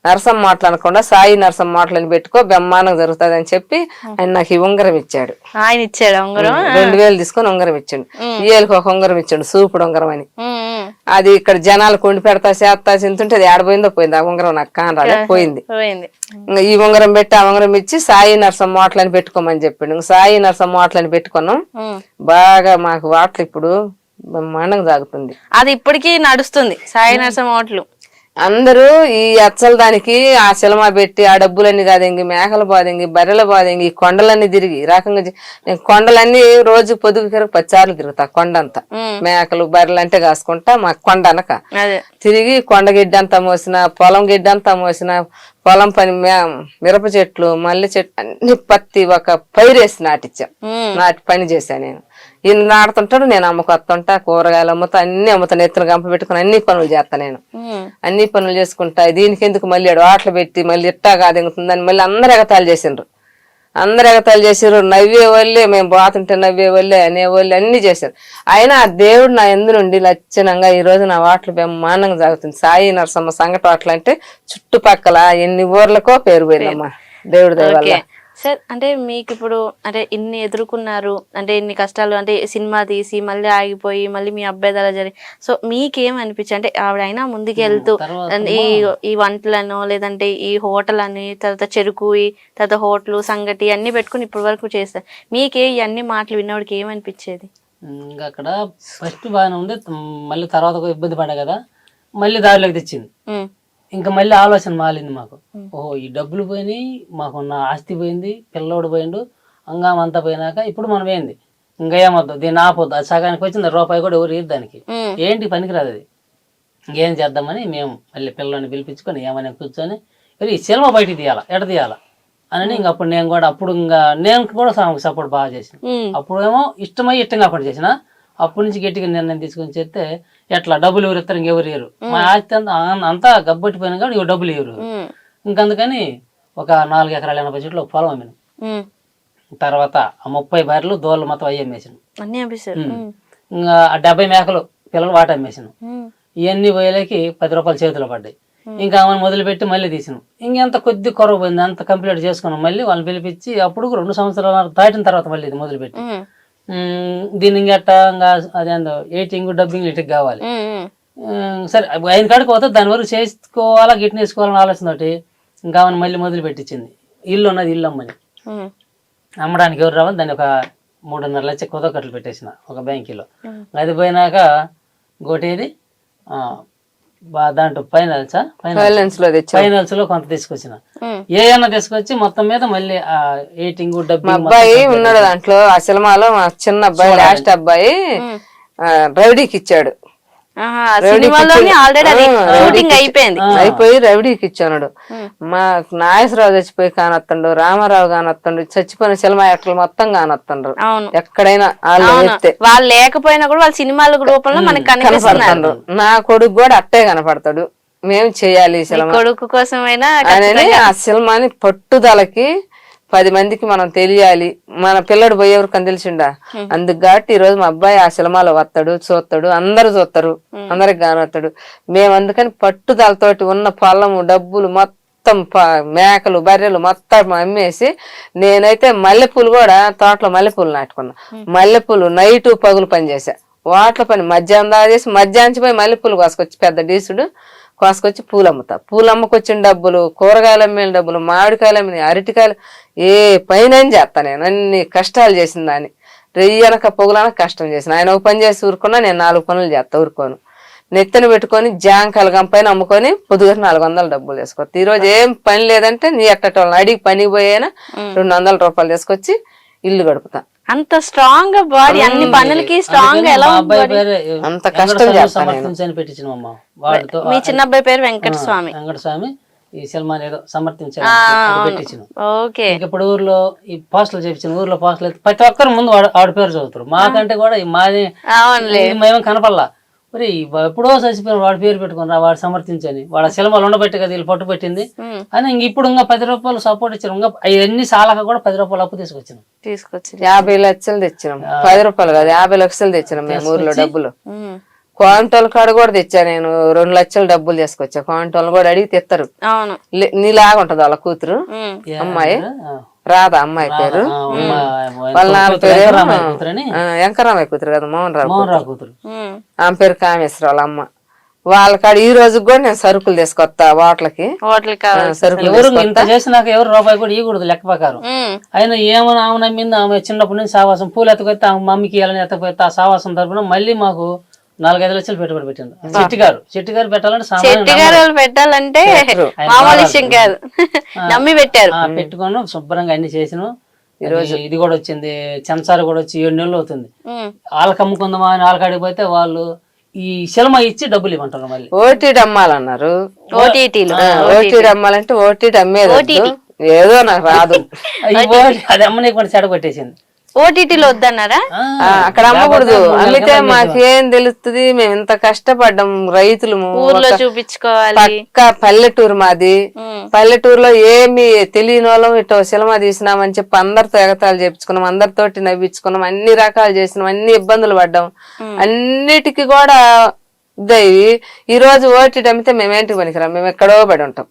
నరసమ్మ మాటలు అనకుండా సాయి నరసమ్మ మాటలని పెట్టుకో బ్రహ్మాండంగా జరుగుతుంది అని చెప్పి ఆయన నాకు ఈ ఉంగరం ఇచ్చాడు. ఆయన ఇచ్చాడు ఉంగరం, 2000 తీసుకొని ఉంగరం ఇచ్చాడు. ఏళ్ళకి ఒక ఉంగరం ఇచ్చాడు, సూపుడు ఉంగరం అని. అది ఇక్కడ జనాలు కొండి పెడతా చేస్తా చింతుంటే అది ఆడపోయిందో పోయింది, ఆ ఉంగరం నాకు కానరాలే, పోయింది. ఇంకా ఈ ఉంగరం పెట్టి ఆ ఉంగరం ఇచ్చి సాయి నరసమ్మ మాటలని పెట్టుకోమని చెప్పిండు. సాయి నరసమ్మ మాటలని పెట్టుకున్నాం, బాగా మాకు వాటలు ఇప్పుడు బ్రహ్మాండంగా సాగుతుంది. అది ఇప్పటికీ నడుస్తుంది సాయి నరసమ్మ హోటల్. అందరూ ఈ అచ్చల దానికి ఆ సినిమా పెట్టి ఆ డబ్బులన్నీ కాదంగి, మేకలు బాదంగి, బర్రెల బాదంగి, ఈ కొండలన్నీ తిరిగి ఈ రకంగా నేను కొండలన్నీ రోజు పొదుగు 10 సార్లు తిరుగుతా, కొండ అంతా మేకలు బర్రెలు అంటే కాసుకుంటా, మా కొండ అనక తిరిగి కొండ గిడ్డంతా మోసిన, పొలం గిడ్డంతా మోసిన, పొలం పని మిరప చెట్లు, మల్లె చెట్లు అన్ని పత్తి ఒక పైరేసి నాటిచ్చాం, నాటి పని చేశా నేను. ఈయన నాడుతుంటాడు, నేను అమ్ముకొస్తుంటా, కూరగాయలు అమ్ముతా, అన్ని అమ్ముతా, నెత్తులు గంప పెట్టుకుని అన్ని పనులు చేస్తా నేను, అన్ని పనులు చేసుకుంటా. దీనికి ఎందుకు మళ్ళీ ఆటలు పెట్టి మళ్ళీ ఇట్టా కాదెంగుతుందని మళ్ళీ అందరు ఎగతాలు చేసిండ్రు, అందరు ఎగతాలు చేసారు, నవ్వే వాళ్ళే, మేము బాతుంటే నవ్వే వాళ్ళే అనేవాళ్ళు అన్ని చేశారు. అయినా ఆ దేవుడు నా ఎందు నుండి లక్షణంగా ఈ రోజు నా వాటలు బ్రహ్మాండంగా సాగుతుంది. సాయి నరసమ్మ సంగటి వాటలు అంటే చుట్టుపక్కల ఎన్ని ఊర్లకో పేరు పోయిందమ్మా దేవుడి దయ వల్ల. సార్ అంటే మీకు ఇప్పుడు అంటే ఇన్ని ఎదుర్కొన్నారు, అంటే ఇన్ని కష్టాలు, అంటే సినిమా తీసి మళ్ళీ ఆగిపోయి మళ్ళీ మీ అబ్బాయి అలా జరిగి, సో మీకేం అనిపించి అంటే ఆవిడైనా ముందుకెళ్తూ ఈ వంటలను లేదంటే ఈ హోటల్ అని తర్వాత చెరుకు తర్వాత హోటల్ సంగటి అన్ని పెట్టుకుని ఇప్పటి వరకు చేస్తారు, మీకే ఇవన్నీ మాటలు విన్నవాడికి ఏమనిపించేది? ఇంకా అక్కడ ఫస్ట్ బాగానే ఉంది, మళ్ళీ తర్వాత ఇబ్బంది పడ్డా కదా, మళ్ళీ దారిలోకి తెచ్చింది. ఇంకా మళ్ళీ ఆలోచన మాలింది మాకు, ఓహో ఈ డబ్బులు పోయినాయి, మాకున్న ఆస్తి పోయింది, పిల్లోడు పోయిండు, అంతా పోయినాక ఇప్పుడు మనం ఏంది ఇంకా ఏమొద్దు, దీన్ని ఆపొద్దు, అది సగానికి వచ్చింది, రూపాయి కూడా ఎవరు దానికి ఏంటి పనికిరాదు, అది ఇంకేం చేద్దామని మేము మళ్ళీ పిల్లల్ని పిలిపించుకొని ఏమైనా కూర్చొని ఈ సినిమా బయటికి తీయాలా, ఎట తీయాలా అని ఇంక అప్పుడు నేను కూడా సపోర్ట్ బాగా చేసిన. అప్పుడేమో ఇష్టంగా అప్పుడు చేసిన, అప్పటి నుంచి గట్టిగా నిర్ణయం తీసుకొని చేస్తే ఎట్లా డబ్బులు ఎవరు ఇస్తారు, ఇంకెవరు ఇయ్యరు, మా ఆస్తి అంతా గబ్బట్టిపోయినా కానీ ఇవి డబ్బులు ఇవ్వరు. ఇంకందుకని ఒక 4 ఎకరాల 80 చెట్లు ఒక పొలం అమ్మిను. తర్వాత ఆ 30 బర్రెలు దోళ్ళు మొత్తం అయ్యి అమ్మేసాను. ఇంకా 70 మేకలు పిల్లలు వాటి అమ్మేసాను. ఇవన్నీ పోయేలకి 10 రూపాయలు చేతిలో పడ్డాయి. ఇంకా ఆమెను మొదలుపెట్టి మళ్ళీ తీసినాం. ఇంకెంత కొద్ది కొరవ పోయింది, అంత కంప్లీట్ చేసుకున్నాం. మళ్ళీ వాళ్ళని పిలిపించి అప్పుడు 2 సంవత్సరాలు దాటిన తర్వాత మళ్ళీ ఇది మొదలుపెట్టి దీన్ని ఇంకట్టా అదేందో ఎయిటింగ్ డబ్బింగ్ ఇటుకి కావాలి. సరే ఆయన కాడికి పోతే దాని వరకు చేసుకోవాలా, గిట్ని వేసుకోవాలని ఆలోచన తోటి ఇంకా ఆమెను మళ్ళీ మొదలు పెట్టించింది. ఇల్లు ఉన్నది, ఇల్లు అమ్మని అమ్మడానికి ఎవరు రావాలి, దాన్ని ఒక 3.5 లక్షల కుదకట్లు పెట్టేసిన ఒక బ్యాంకులో. అది పోయినాక గోటేది దాంట్లో ఫైనాన్స్ లో కొంత తీసుకొచ్చిన, ఏమన్నా తీసుకొచ్చి మొత్తం మీద మళ్ళీ ఎయిటింగ్ డబ్బింగ్. అబ్బాయి ఉన్నాడు దాంట్లో, ఆ సినిమాలో మా చిన్న అబ్బాయి లాస్ట్ అబ్బాయి రౌడీకి ఇచ్చాడు, అయిపోయి రౌడీకి ఇచ్చాడు. మా నాగేశ్వరరావు చచ్చిపోయి కానొత్తండు, రామారావు కానొత్తండు, చచ్చిపోయిన సినిమా యాక్టర్లు మొత్తం కానొత్తండ్రు. ఎక్కడైనా వాళ్ళు లేకపోయినా కూడా వాళ్ళ సినిమాల రూపంలో మనకి కనపడుతుండ్రు. నా కొడుకు కూడా అట్టే కనపడతాడు. మేము చెయ్యాలి సినిమా కొడుకు కోసమైనా ఆ సినిమాని పట్టుదలకి 10 మందికి మనం తెలియాలి, మన పిల్లడు పోయేవరకు తెలిసిండా. అందుకు కాబట్టి ఈ రోజు మా అబ్బాయి ఆ సినిమాలో వస్తాడు, చూస్తాడు, అందరు చూస్తారు, అందరికి కానొస్తాడు. మేము అందుకని పట్టుదలతోటి ఉన్న పొలము డబ్బులు మొత్తం మేకలు బర్రెలు మొత్తం అమ్మేసి, నేనైతే మల్లెపూలు కూడా తోటలో మల్లెపూలు నాటుకున్నా. మల్లెపూలు నైటు పగులు పని చేసా, వాటిలో పని మధ్యాహ్నం దాకా చేసి మధ్యాహ్నం పోయి మల్లెపూలు కోసుకొచ్చి పెద్ద డీసుడు కోసుకొచ్చి పూలు అమ్ముతా. పూలు అమ్ముకొచ్చిన డబ్బులు, కూరగాయలు అమ్మిన డబ్బులు, మామిడికాయలు అమ్మిన, అరటికాయలు, ఏ పైన చేస్తా నేను. అన్ని కష్టాలు చేసిన దాన్ని, రెయ్యనక పొగులనక కష్టం చేసిన. ఆయన ఒక పని చేసి ఊరుకున్నా, నేను 4 పనులు చేస్తా ఊరుకోను. నెత్తిన పెట్టుకొని జాంకాయలు గంపైన అమ్ముకొని పొద్దుగా 400 డబ్బులు తీసుకొస్తా. ఈరోజు ఏం పని లేదంటే నీ ఎట్టటోళ్ళని అడిగి పనికి పోయినా 200 రూపాయలు తీసుకొచ్చి ఇల్లు గడుపుతా. అంత స్ట్రాంగ్ గా బాడీ అన్ని పనులకి స్ట్రాంగ్ గా ఎలా మా అబ్బాయి పేరు అంత కష్టం సమర్థించని పెట్టించినమ్మా వాడితో. మీ చిన్న అబ్బాయి పేరు వెంకటస్వామి. వెంకటస్వామి ఈ సినిమాని ఏదో సమర్థించాను పెట్టించిన. ఓకే. ఇప్పుడు ఊర్లో ఈ పోస్టులు చేపించిన ఊర్లో పోస్టులు అయితే ప్రతి ఒక్కరు ముందు ఆవిడ పేరు చదువుతారు. మాకంటే కూడా మాది మేమేం కనపడలా. మరి ఎప్పుడో చచ్చిపోయిన వాడి పేరు పెట్టుకుని వాడు సమర్థించని వాడు సినిమాలు ఉండబెట్టి కదా వీళ్ళు పట్టు పెట్టింది అని ఇంక ఇప్పుడు ఇంకా 10 రూపాయలు సపోర్ట్ ఇచ్చారు. ఇంకా అవన్నీ సాలక కూడా 10 రూపాయలు అప్పు తీసుకొచ్చి 50 లక్షలు తెచ్చినాం. 10 రూపాయలు కాదు 50 లక్షలు తెచ్చినాం మేము ఊర్లో డబ్బులు. క్వాంటోల్ కాడ కూడా తెచ్చా నేను 2 లక్షలు డబ్బులు తీసుకొచ్చా. క్వాంటోల్ కూడా అడిగి తెస్తారు. నీలాగా ఉంటది వాళ్ళ కూతురు అమ్మాయి రాధా అమ్మాయి పేరు. వాళ్ళ నాన్న పేరు వెంకరామయ్య కూతురు కదా మోహన్ రావు కూతురు. ఆమె పేరు కామేశ్వర వాళ్ళ అమ్మ. వాళ్ళ కాడ ఈ రోజు కూడా నేను సరుకులు తీసుకొస్తా హోటల్కి సరుకులు చేసినాక ఎవరు రూపాయి కూడా ఇవ్వకూడదు లెక్క ప్రకారం. అయినా ఏమైనా ఆమె నమ్మింది ఆమె చిన్నప్పటి నుంచి సావాసం పూలు ఎత్తకొస్తే ఆమె మమ్మీకి వెళ్ళని ఎత్తకపోతే ఆ సావాసం తరపున మళ్ళీ మాకు 4-5 లక్షలు పెట్టుబడి పెట్టింది. చెట్టి గారు పెట్టాలంటే మామూలు విషయం కాదు. నమ్మి పెట్టారు. పెట్టుకొని శుభ్రంగా అన్ని చేసిన. ఈ రోజు ఇది కూడా వచ్చింది చెంచారు కూడా వచ్చి 7 నెలలు అవుతుంది. వాళ్ళకి అమ్ముకుందామా అని వాళ్ళకాడికి పోతే వాళ్ళు ఈ సినిమా ఇచ్చి డబ్బులు ఇవ్వమంటారు. మళ్ళీ ఓటీటీ అమ్మాలన్నారు. ఓటీటీ అమ్మాలంటే ఓటీటీ అమ్మేది ఏదో నాకు రాదు. అది అమ్మని కూడా చెడ కొట్టేసింది. ఓటీటీలో వద్దన్నారా? అక్కడ అమ్మకూడదు. అమ్మితే మాకేం తెలుస్తుంది? మేము ఇంత కష్టపడ్డాం రైతులు. ఊర్లో చూపించుకోవాలి. పక్క పల్లెటూరు మాది. పల్లెటూరులో ఏమి తెలియని వాళ్ళం ఇటు సినిమా తీసినామని చెప్పి అందరితో ఎగతాలు చేపించుకున్నాం. అందరితోటి నవ్వించుకున్నాం. అన్ని రకాలు చేసినాం. అన్ని ఇబ్బందులు పడ్డాం. అన్నిటికీ కూడా ఇదయ్యి ఈ రోజు ఓటీటీ అమ్మితే మేమేంటికి పనికిరాం. మేము ఎక్కడో పడి ఉంటాం.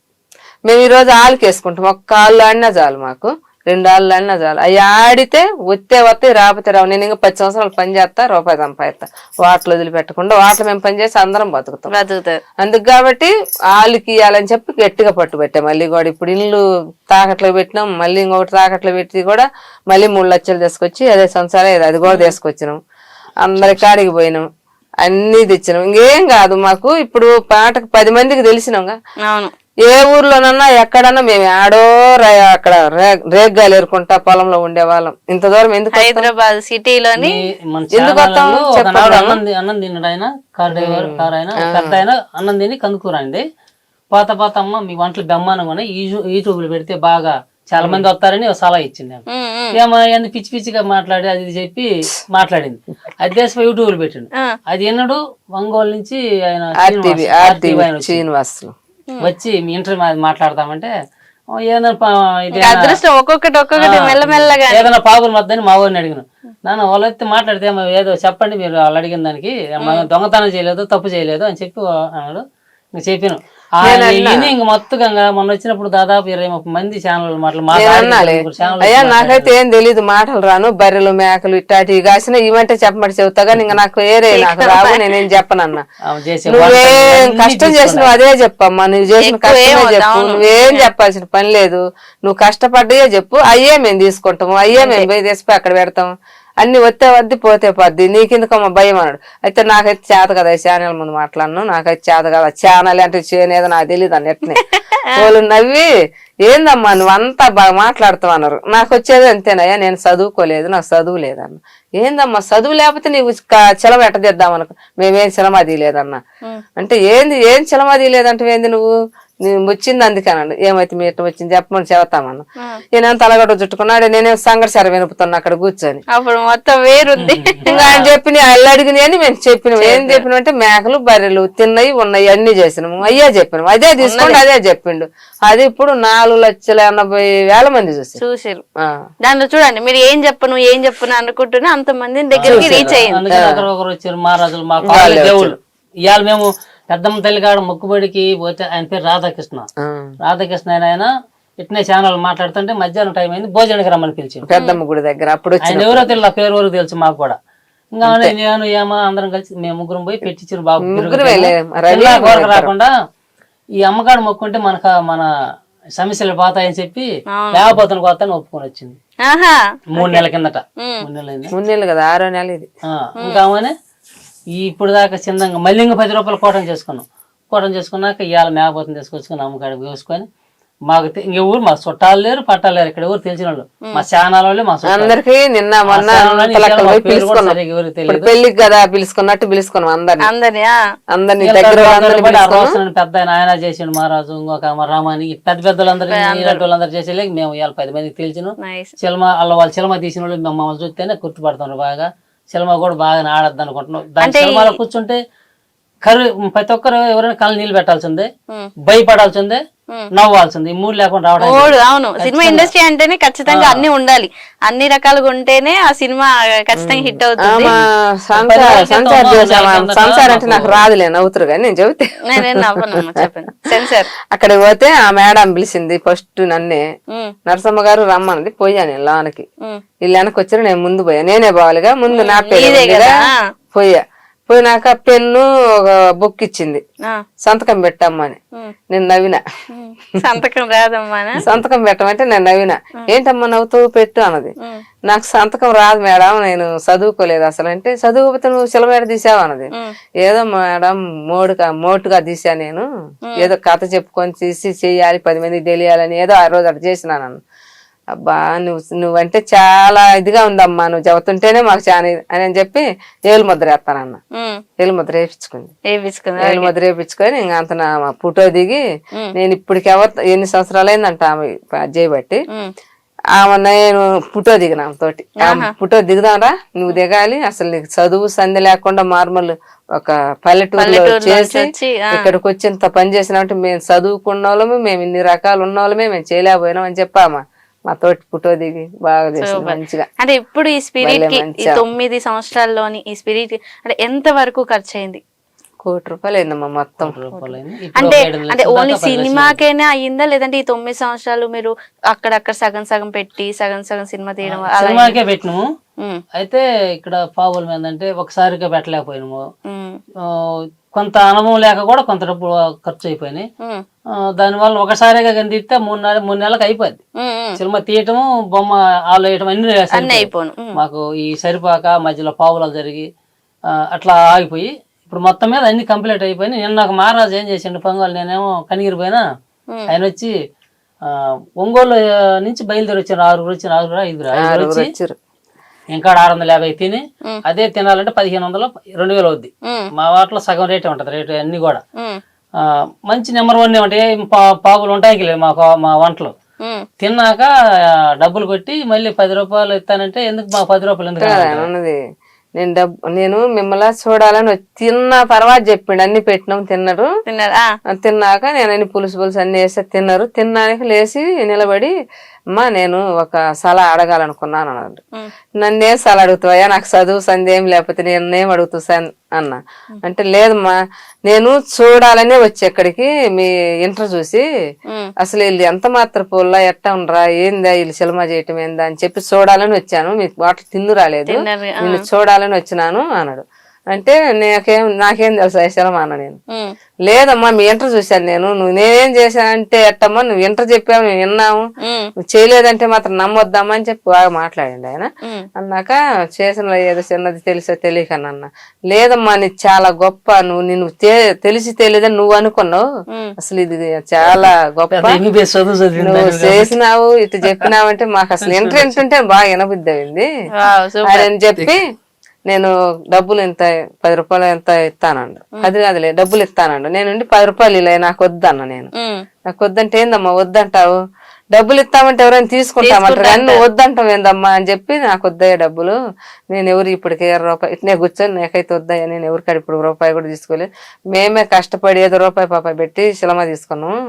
మేము ఈ రోజు ఆళ్ళకి వేసుకుంటాం. ఒక్క ఆళ్ళు ఆడినా చాలు మాకు. 2 ఆళ్ళు ఆడినా చాలు. అవి ఆడితే వస్తే రాకపోతే రావు. నేను ఇంకా 10 సంవత్సరాలు పని చేస్తా రూపాయి సంపాదిస్తా. వాటిలో వదిలిపెట్టకుండా వాటిలో మేము పని చేసి అందరం బతుకుతాం. అందుకు కాబట్టి వాళ్ళకి ఇవ్వాలని చెప్పి గట్టిగా పట్టుబట్టాం. మళ్ళీ కూడా ఇప్పుడు ఇల్లు తాకట్లో పెట్టినాం. మళ్ళీ ఇంకొకటి తాకట్లో పెట్టి కూడా మళ్ళీ 3 లక్షలు తీసుకొచ్చి అదే సంవత్సరాలు అది కూడా తీసుకొచ్చినాం. అందరి కాడికి పోయినాం. అన్ని తెచ్చినాం. ఇంకేం కాదు మాకు. ఇప్పుడు పాటకు 10 మందికి తెలిసినాంగా. ఏ ఊర్లోనన్నా ఎక్కడన్నా మేము ఆడో అక్కడ రేగ్గాయలు ఏరుకుంటా పొలంలో ఉండేవాళ్ళం. ఇంత దూరం ఎందుకు? హైదరాబాద్ సిటీలోని ఎందుకు అన్నం తిన్నాడు ఆయన కార్ డ్రైవర్ కార్ ఆయన పెద్ద ఆయన అన్నం తిని కందుకూరండి. పాత అమ్మ మీ వంటలు బెమ్మానంగా యూట్యూబ్లో పెడితే బాగా చాలా మంది వస్తారని సలహా ఇచ్చింది. ఏమైంది పిచ్చి పిచ్చిగా మాట్లాడి అది చెప్పి మాట్లాడింది. అది దేశం యూట్యూబ్లో పెట్టిండు. అది ఎన్నడు ఒంగోలు నుంచి ఆయన శ్రీనివాసులు వచ్చి మీ ఇంటర్వ్యూ మాట్లాడతామంటే ఏదైనా పాగులు మద్దని మా ఊరిని అడిగిన. నాన్న వాళ్ళైతే మాట్లాడితే ఏదో చెప్పండి మీరు వాళ్ళు అడిగిన దానికి దొంగతనం చేయలేదు తప్పు చేయలేదు అని చెప్పి అన్నాడు. చెప్పాను ఇంక మొత్తంగా మొన్న వచ్చినప్పుడు దాదాపు 20-30 మంది ఛానల్ అయ్యా నాకైతే ఏం తెలీదు. మాటలు రాను. బర్రెలు మేకలు ఇట్లాంటి కాసిన ఇవంటే చెప్పమంటే చెబుతా కానీ ఇంకా నాకు వేరే నాకు రావు. నేనేం చెప్పనన్నా. నువ్వేం కష్టం చేసినావు అదే చెప్పమ్మా. నువ్వు చేసిన కష్టమే చెప్పు. నువ్వేం చెప్పాల్సిన పని లేదు. నువ్వు కష్టపడ్డాయే చెప్పు. అయ్యే మేము తీసుకుంటాము. అయ్యే మేము పోయి తీసిపోయి అక్కడ పెడతాం. అన్ని వస్తే వద్ది పోతే పద్ది. నీకెందుకమ్మా భయం అన్నాడు. అయితే నాకైతే చేత కదా ఛానల్ ముందు మాట్లాడను. నాకైతే చేత కదా ఛానల్ అంటే చేయనేదో నాకు తెలియదు అన్నట్టునే వాళ్ళు నవ్వి ఏందమ్మా నువ్వు అంతా బాగా మాట్లాడుతావు అన్నారు. నాకు వచ్చేది అంతేనయ్యా నేను చదువుకోలేదు నాకు చదువు లేదన్న. ఏందమ్మా చదువు లేకపోతే నీకు చిలమ ఎట్టదిద్దాం అనుకో. మేమేం చిలమా తీయలేదన్నా. అంటే ఏం చిలమా తీయలేదంటే ఏంది నువ్వు వచ్చింది అందుకేనండి. ఏమైతే మీ ఇట్లా వచ్చింది చెప్పమని చెబుతామన్నా. నేనేం తలగడ్డ చుట్టుకున్నాడు. నేనేం సంగటి సర వినుపుతున్నా అక్కడ కూర్చొని. అప్పుడు మొత్తం వేరుంది ఇంకా ఆయన చెప్పిన వాళ్ళు అడిగినవి అని మేము చెప్పినాం. ఏం చెప్పినాం అంటే మేకలు బర్రెలు తిన్నవి ఉన్నాయి అన్ని చేసినాము. అయ్యే చెప్పినాము. అదే తీసుకోండి అదే చెప్పిండు. అది ఇప్పుడు 4,80,000 మంది చూసారు. దాంట్లో చూడండి మీరు ఏం చెప్పను అనుకుంటున్నా అంత మంది దగ్గరికి రీచ్ అయ్యింది. ఒకరు వచ్చారు మహారాజులు మా దేవుళ్ళు. ఇవాళ మేము పెద్దమ్మ తల్లిగాడ మొక్కుబడికి పోతే ఆయన పేరు రాధాకృష్ణ ఆయన ఇట్నే ఛానల్ మాట్లాడుతుంటే మధ్యాహ్నం టైం అయింది భోజనానికి రమ్మని పిలిచి పెద్దమ్మ గుడి దగ్గర అప్పుడు ఆయన ఎవరో తెలియదు పేరు వరకు తెలుసు మాకు కూడా. ఇంకా నేను ఏమో అందరం కలిసి మేము ముగ్గురం పోయి పెట్టించారు బాబు రాకుండా ఈ అమ్మగాడు మొక్కుంటే మన సమస్యలు పోతాయని చెప్పి లేకపోతాను కొత్త ఒప్పుకొని వచ్చింది 3 నెలల కిందట. 3 నెలలు కదా 6వ నెల ఇది. ఇంకా ఇప్పుడు దాకా చిన్నగా మళ్ళీ ఇంకా 10 రూపాయలు కోటం చేసుకున్నాం. కోటం చేసుకున్నాక ఇవాళ మేకపోతుంది తీసుకొచ్చుకుని అమ్మకాడికి వేసుకొని మాకు ఇంక ఊరు మా చుట్టాలు లేరు పట్టాలు లేరు ఇక్కడ ఎవరు తెలిసిన వాళ్ళు మా ఛానల్ వాళ్ళే మా చుట్టాలు. అందరికి నిన్న మొన్న ఎవరికి తెలియదు. పెళ్లికి కదా పిలుచుకున్నట్టు పిలుచుకున్నాం అందరినీ దగ్గర పెద్ద ఆయన చేసిండు మహారాజు ఇంకొక రామాని పెద్ద పెద్దలందరూ ఇలాంటి వాళ్ళందరూ చేసేలే మేము ఇవాళ 10 మందికి తెలిసిన సినిమా వాళ్ళు సినిమా తీసిన వాళ్ళు మమ్మల్ని చూస్తేనే గుర్తుపడుతున్నారు బాగా. సినిమా కూడా బాగా ఆడద్దు అనుకుంటున్నాం. దాని సినిమాలో కూర్చుంటే ప్రతి ఒక్కరు ఎవరైనా కళ్ళు నీళ్ళు పెట్టాల్సిందే, భయపడాల్సిందే, నవ్వాల్సింది. ఈ 3 లేకుండా రావడం. అవును, సినిమా ఇండస్ట్రీ అంటేనే ఖచ్చితంగా అన్ని ఉండాలి, అన్ని రకాలుగా ఉంటేనే ఆ సినిమా ఖచ్చితంగా హిట్ అవుతుంది. సంసారం అంటే నాకు రాదులే, నవ్వుతురు కానీ నేను చెబితే చెప్పండి. సెన్సార్ అక్కడికి పోతే ఆ మేడం పిలిచింది ఫస్ట్ నన్నే. నరసమ్మ గారు రమ్మన్నది, పోయా నేను లోనకి. వీళ్ళు వెనక్కి వచ్చారు, నేను ముందు పోయా. నేనే పోవాలిగా ముందు, నా పేరు పోయా. పోయినాక పెన్ను ఒక బుక్ ఇచ్చింది, సంతకం పెట్టమ్మని. నేను నవ్విన. సంతకం రాదమ్మా, సంతకం పెట్టమంటే నేను నవ్విన. ఏంటమ్మా నవ్వుతూ పెట్టు అన్నది. నాకు సంతకం రాదు మేడం, నేను చదువుకోలేదు అసలు. అంటే చదువుకపోతే నువ్వు సిలమేడ తీసావు అన్నది. ఏదో మేడం మోటుగా తీసా నేను, ఏదో కథ చెప్పుకొని తీసి చెయ్యాలి, 10 మందికి తెలియాలని ఏదో ఆ రోజు అటు చేసినాను. అబ్బా నువ్వంటే చాలా ఇదిగా ఉందమ్మా, నువ్వు చెబుతుంటేనే మాకు చాలా అని చెప్పి ఏలు ముద్ర వేస్తానన్న. ఏలు ముద్ర వేయించుకుంది. ఏలు ముద్ర వేయించుకొని ఇంకా అంత నా ఫోటో దిగి, నేను ఇప్పటికి ఎన్ని సంవత్సరాలు అయిందంట ఆమె చేయబట్టి, ఆమె నేను ఫోటో దిగిన ఆమెతోటి. ఫోటో దిగుదాంరా, నువ్వు దిగాలి, అసలు నీకు చదువు సంధి లేకుండా మార్మల్ ఒక పల్లెటూరులో చేసి ఇక్కడికి వచ్చి ఇంత పని చేసినామంటే మేము చదువుకున్న వాళ్ళమే, మేము ఇన్ని రకాలు ఉన్న వాళ్ళమే, మేము చేయలేకపోయినాం అని చెప్పామా. మా తోటి ఫోటో దిగి బాగా చేసింది మంచిగా. అంటే ఇప్పుడు ఈ స్పిరిట్ కి 9 సంవత్సరాల్లోని ఈ స్పిరిట్ అంటే ఎంత వరకు ఖర్చు అయింది? 1 కోటి రూపాయలు అయిందమ్మా మొత్తం. అంటే ఓన్లీ సినిమాకైనా అయ్యిందా, లేదంటే ఈ 9 సంవత్సరాలు మీరు అక్కడక్కడ సగం సగం పెట్టి సగం సగం సినిమా తీయడం? సినిమాకే పెట్టినాము. అయితే ఇక్కడ ప్రాబ్లం ఏంటంటే ఒకసారిగా పెట్టలేకపోయినాము. కొంత అనుభవం లేక కూడా కొంత డబ్బులు ఖర్చు అయిపోయినాయి. దానివల్ల ఒకసారిగా కానీ తీస్తే 3 నెలలకు అయిపోద్ది. సినిమా తీయటము, బొమ్మ ఆలు వేయటం అన్ని అయిపోను. మాకు ఈ సరిపాక మధ్యలో పావులాలు జరిగి అట్లా ఆగిపోయి ఇప్పుడు మొత్తం మీద అన్ని కంప్లీట్ అయిపోయినాయి. నిన్న నాకు మహారాజు ఏం చేసిండు పొంగల్, నేనేమో కనిగిరి పోయినా, ఆయన వచ్చి ఒంగోలు నుంచి బయలుదేరి వచ్చారు. 6 వచ్చారు, 5 వచ్చి ఇంకా 650 తిని అదే తినాలంటే 1500 2000 అవుద్ది. మా వాటిలో సగం రేటే ఉంటది, రేటు అన్ని కూడా మంచి నెంబర్ 1 ఉంటాయి. పావులు ఉంటాయి లేదు మా వంటలు. తిన్నాక డబ్బులు కొట్టి మళ్ళీ 10 రూపాయలు ఇస్తానంటే ఎందుకు మా 10 రూపాయలు ఎందుకు? నేను మిమ్మల్ని చూడాలని తిన్న తర్వాత చెప్పిండు, అన్ని పెట్టినాం తిన్నారు. తిన్నాక నేను అన్ని పులుసు అన్ని వేస్తే తిన్నారు. తిన్నాక లేచి నిలబడి, అమ్మా నేను ఒక సలహా అడగాలనుకున్నాను అన్నాడు. నన్నేం సలహా అడుగుతావయ్యా, నాకు చదువు సందేహం లేకపోతే నేనేం అడుగుతా అన్న. అంటే లేదమ్మా, నేను చూడాలనే వచ్చి ఎక్కడికి మీ ఇంటర్ చూసి అసలు వీళ్ళు ఎంత మాత్రం పోల్లా ఎట్టా ఉండరా, ఏందా వీళ్ళు సినిమా చేయటం ఏందా అని చెప్పి చూడాలని వచ్చాను. మీ వాటర్ తిందు రాలేదు, నిన్ను చూడాలని వచ్చినాను అన్నాడు. అంటే నాకేం తెలుసు సినిమా అన్న. నేను లేదమ్మా మీ ఇంటర్ చూశాను నేను, నువ్వు నేనేం చేశానంటే ఎట్టమ్మా, నువ్వు ఇంటర్ చెప్పావు మేము విన్నాము, నువ్వు చేయలేదంటే మాత్రం నమ్మొద్దామా అని చెప్పి బాగా మాట్లాడండి ఆయన. అన్నాక చేసిన ఏదో చిన్నది తెలుసో తెలియకన్నా. లేదమ్మా నీకు చాలా గొప్ప, నిన్ను తెలిసి తెలియదని నువ్వు అనుకున్నావు, అసలు ఇది చాలా గొప్ప నువ్వు చేసినావు, ఇటు చెప్పినావంటే మాకు అసలు ఇంటర్ ఎంటుంటే బాగా వినబుద్ధి అయింది అని చెప్పి, నేను డబ్బులు ఎంత 10 రూపాయలు ఎంత ఇస్తానండు. అది కాదులే డబ్బులు ఇస్తానండు. నేను 10 రూపాయలు ఇలా నాకు వద్దన్న. నేను నాకు వద్దంటే ఏందమ్మా వద్దంటావు, డబ్బులు ఇస్తామంటే ఎవరైనా తీసుకుంటామంటారు కానీ నువ్వు వద్దంటావు ఏందమ్మా అని చెప్పి, నాకు వద్దయ్యా డబ్బులు, నేను ఎవరు ఇప్పటికి 20 రూపాయలు ఇట్నే కూర్చొని నాకైతే వద్దయ్యా, నేను ఎవరికాడ ఇప్పుడు రూపాయి కూడా తీసుకోలేదు, మేమే కష్టపడి ఏదో రూపాయి పెట్టి సినిమా తీసుకున్నాము,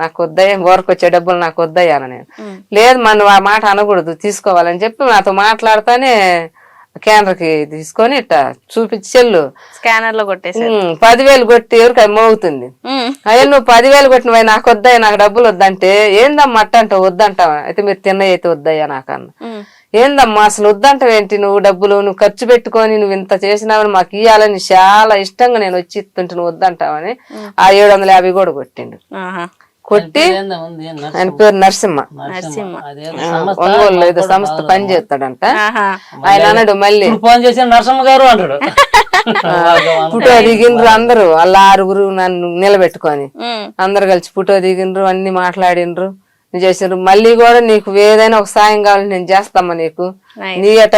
నాకు వద్దయ్యా, గోరకొచ్చే డబ్బులు నాకు వద్దయ్యా అని. నేను లేదు మనం ఆ మాట అనకూడదు, తీసుకోవాలని చెప్పి నాతో మాట్లాడుతానే స్కానర్కి తీసుకొని ఇట్లా చూపించి చెల్లు స్కానర్ లో కొట్టేసి 10,000 కొట్టి ఎవరికి మోగుతుంది. అయ్యా నువ్వు 10,000 కొట్టినవా, నాకు వద్దయ్యా, నాకు డబ్బులు వద్దంటే ఏందమ్మా అట్ట అంటావు, వద్దంటావా, అయితే మీరు తిన్నయ్య అయితే వద్దయ్యా నాకన్నా. ఏందమ్మా అసలు వద్దంటావు ఏంటి, నువ్వు డబ్బులు నువ్వు ఖర్చు పెట్టుకొని నువ్వు ఇంత చేసినావని మాకు ఇవ్వాలని చాలా ఇష్టంగా నేను వచ్చి ఇస్తుంటే నువ్వు వద్దంటావని ఆ 750 కూడా కొట్టిండు. కొట్టి ఏందో ఉంది, ఆయన పేరు నరసింహ. ఒంగోలు ఏదో సంస్థ పని చేస్తాడంట. ఆయన అన్నాడు మళ్ళీ ఫోన్ చేసి నరసింహ గారు అంటాడు. ఫోటో దిగిండ్రు అందరూ, వాళ్ళ 6 నన్ను నిలబెట్టుకొని అందరు కలిసి ఫోటో దిగిండ్రు, అన్ని మాట్లాడిండ్రు, చేసిండ్రు. మళ్ళీ కూడా నీకు ఏదైనా ఒక సాయం కావాలి నేను చేస్తామా, నీకు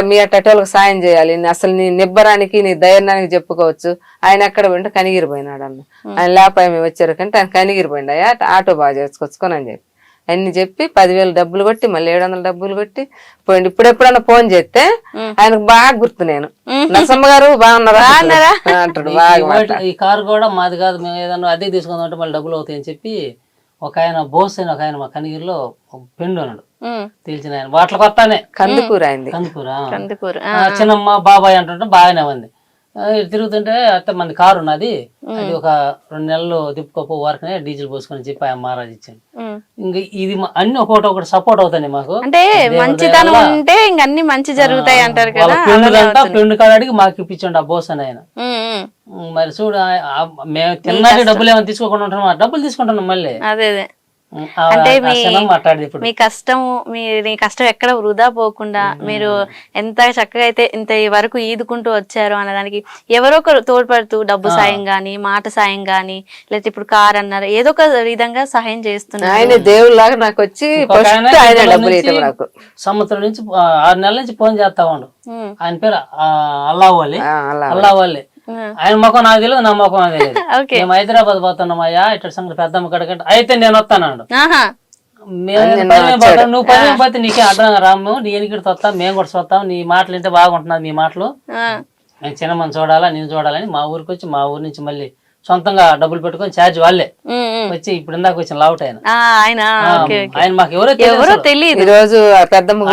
మీ అట్టోళ్ళకి సాయం చేయాలి, అసలు నీ నిబ్బరానికి నీ ధైర్యానికి చెప్పుకోవచ్చు. ఆయన ఎక్కడ పోయింటే కనిగిరిపోయినాడు అన్న. ఆయన లేపాయ మేము వచ్చారు కంటే ఆయన కనిగిరిపోయింది. అయ్యా ఆటో బాగా చేసుకొచ్చుకొని అని చెప్పి అన్ని చెప్పి 10,000 డబ్బులు కొట్టి మళ్ళీ 700 డబ్బులు కొట్టి పోయింది. ఇప్పుడెప్పుడన్నా ఫోన్ చేస్తే ఆయనకు బాగా గుర్తు, నేను నరసమ్మ గారు బాగున్నారా అంటాడు. బాగా ఈ కారు కూడా మాది కాదు, మేము ఏదన్నా అద్దెకి తీసుకుందాం అంటే మళ్ళీ డబ్బులు అవుతాయని చెప్పి ఒక ఆయన బోస్ అని ఒక ఆయన మా కనిగిరిలో పెండు అన్నాడు, తెలిసిన ఆయన. వాటికి వస్తానే కందుకూరు అయింది. కందుకూరు చిన్నమ్మ బాబాయ్ అంటుంటే బాగానే ఉంది. తిరుగుతుంటే అట్ట మంది కారు ఉన్నది, అది ఒక 2 నెలలు తిప్పుకోపో వరకునే డీజిల్ పోసుకొని చెప్పి ఆయన మహారాజ్ ఇచ్చాను. ఇంకా ఇది అన్ని ఒకటి సపోర్ట్ అవుతాయి మాకు. అంటే మంచితనం ఉంటే ఇంక అన్ని మంచి జరుగుతాయి అంటారు కదా. పెండు కాడికి మాకు ఇప్పించండి ఆ బోస్ అని ఆయన. మరి చూడు, మేము తిన్నాక డబ్బులు ఏమైనా తీసుకోకుండా ఉంటున్నాం, డబ్బులు తీసుకుంటున్నాం మళ్ళీ. అదే అంటే మీ కష్టం, మీ కష్టం ఎక్కడ వృధా పోకుండా మీరు ఎంత చక్కగా అయితే ఇంత వరకు ఈదుకుంటూ వచ్చారు అన్నదానికి ఎవరో ఒకరు తోడ్పడుతూ డబ్బు సాయం గాని, మాట సాయం గాని, లేకపోతే ఇప్పుడు కార్ అన్నారు, ఏదో ఒక విధంగా సహాయం చేస్తున్నారు. ఆయన దేవుళ్ళగా నాకు వచ్చి సంవత్సరం నుంచి 6 నెలల నుంచి ఫోన్ చేస్తా ఉండు. ఆయన పేరు అల్లావాలి. ఆయన ముఖం నాకు తెలియదు, నా ముఖం నాకు తెలియదు. మేము హైదరాబాద్ పోతున్నాం అయ్యా ఇట్లా సంగతి పెద్దమ్మ కడకంటే, అయితే నేను వస్తాను. నువ్వు 10 పోతే నీకే అర్థం రాము, నేను ఇక్కడ వస్తా, మేము కూడా చూస్తాం, నీ మాటలు వింటే బాగుంటున్నది మీ మాటలు, నేను చిన్నమ్మని చూడాలా నేను చూడాలని మా ఊరికి వచ్చి మా ఊరి నుంచి మళ్ళీ సొంతంగా డబ్బులు పెట్టుకొని ఛార్జ్ వాళ్ళే వచ్చి ఇప్పుడు ఇందాక వచ్చిన లావుట్ ఆయన మాకు ఎవరో తెలియదు. ఈ రోజు పెద్దమ్మ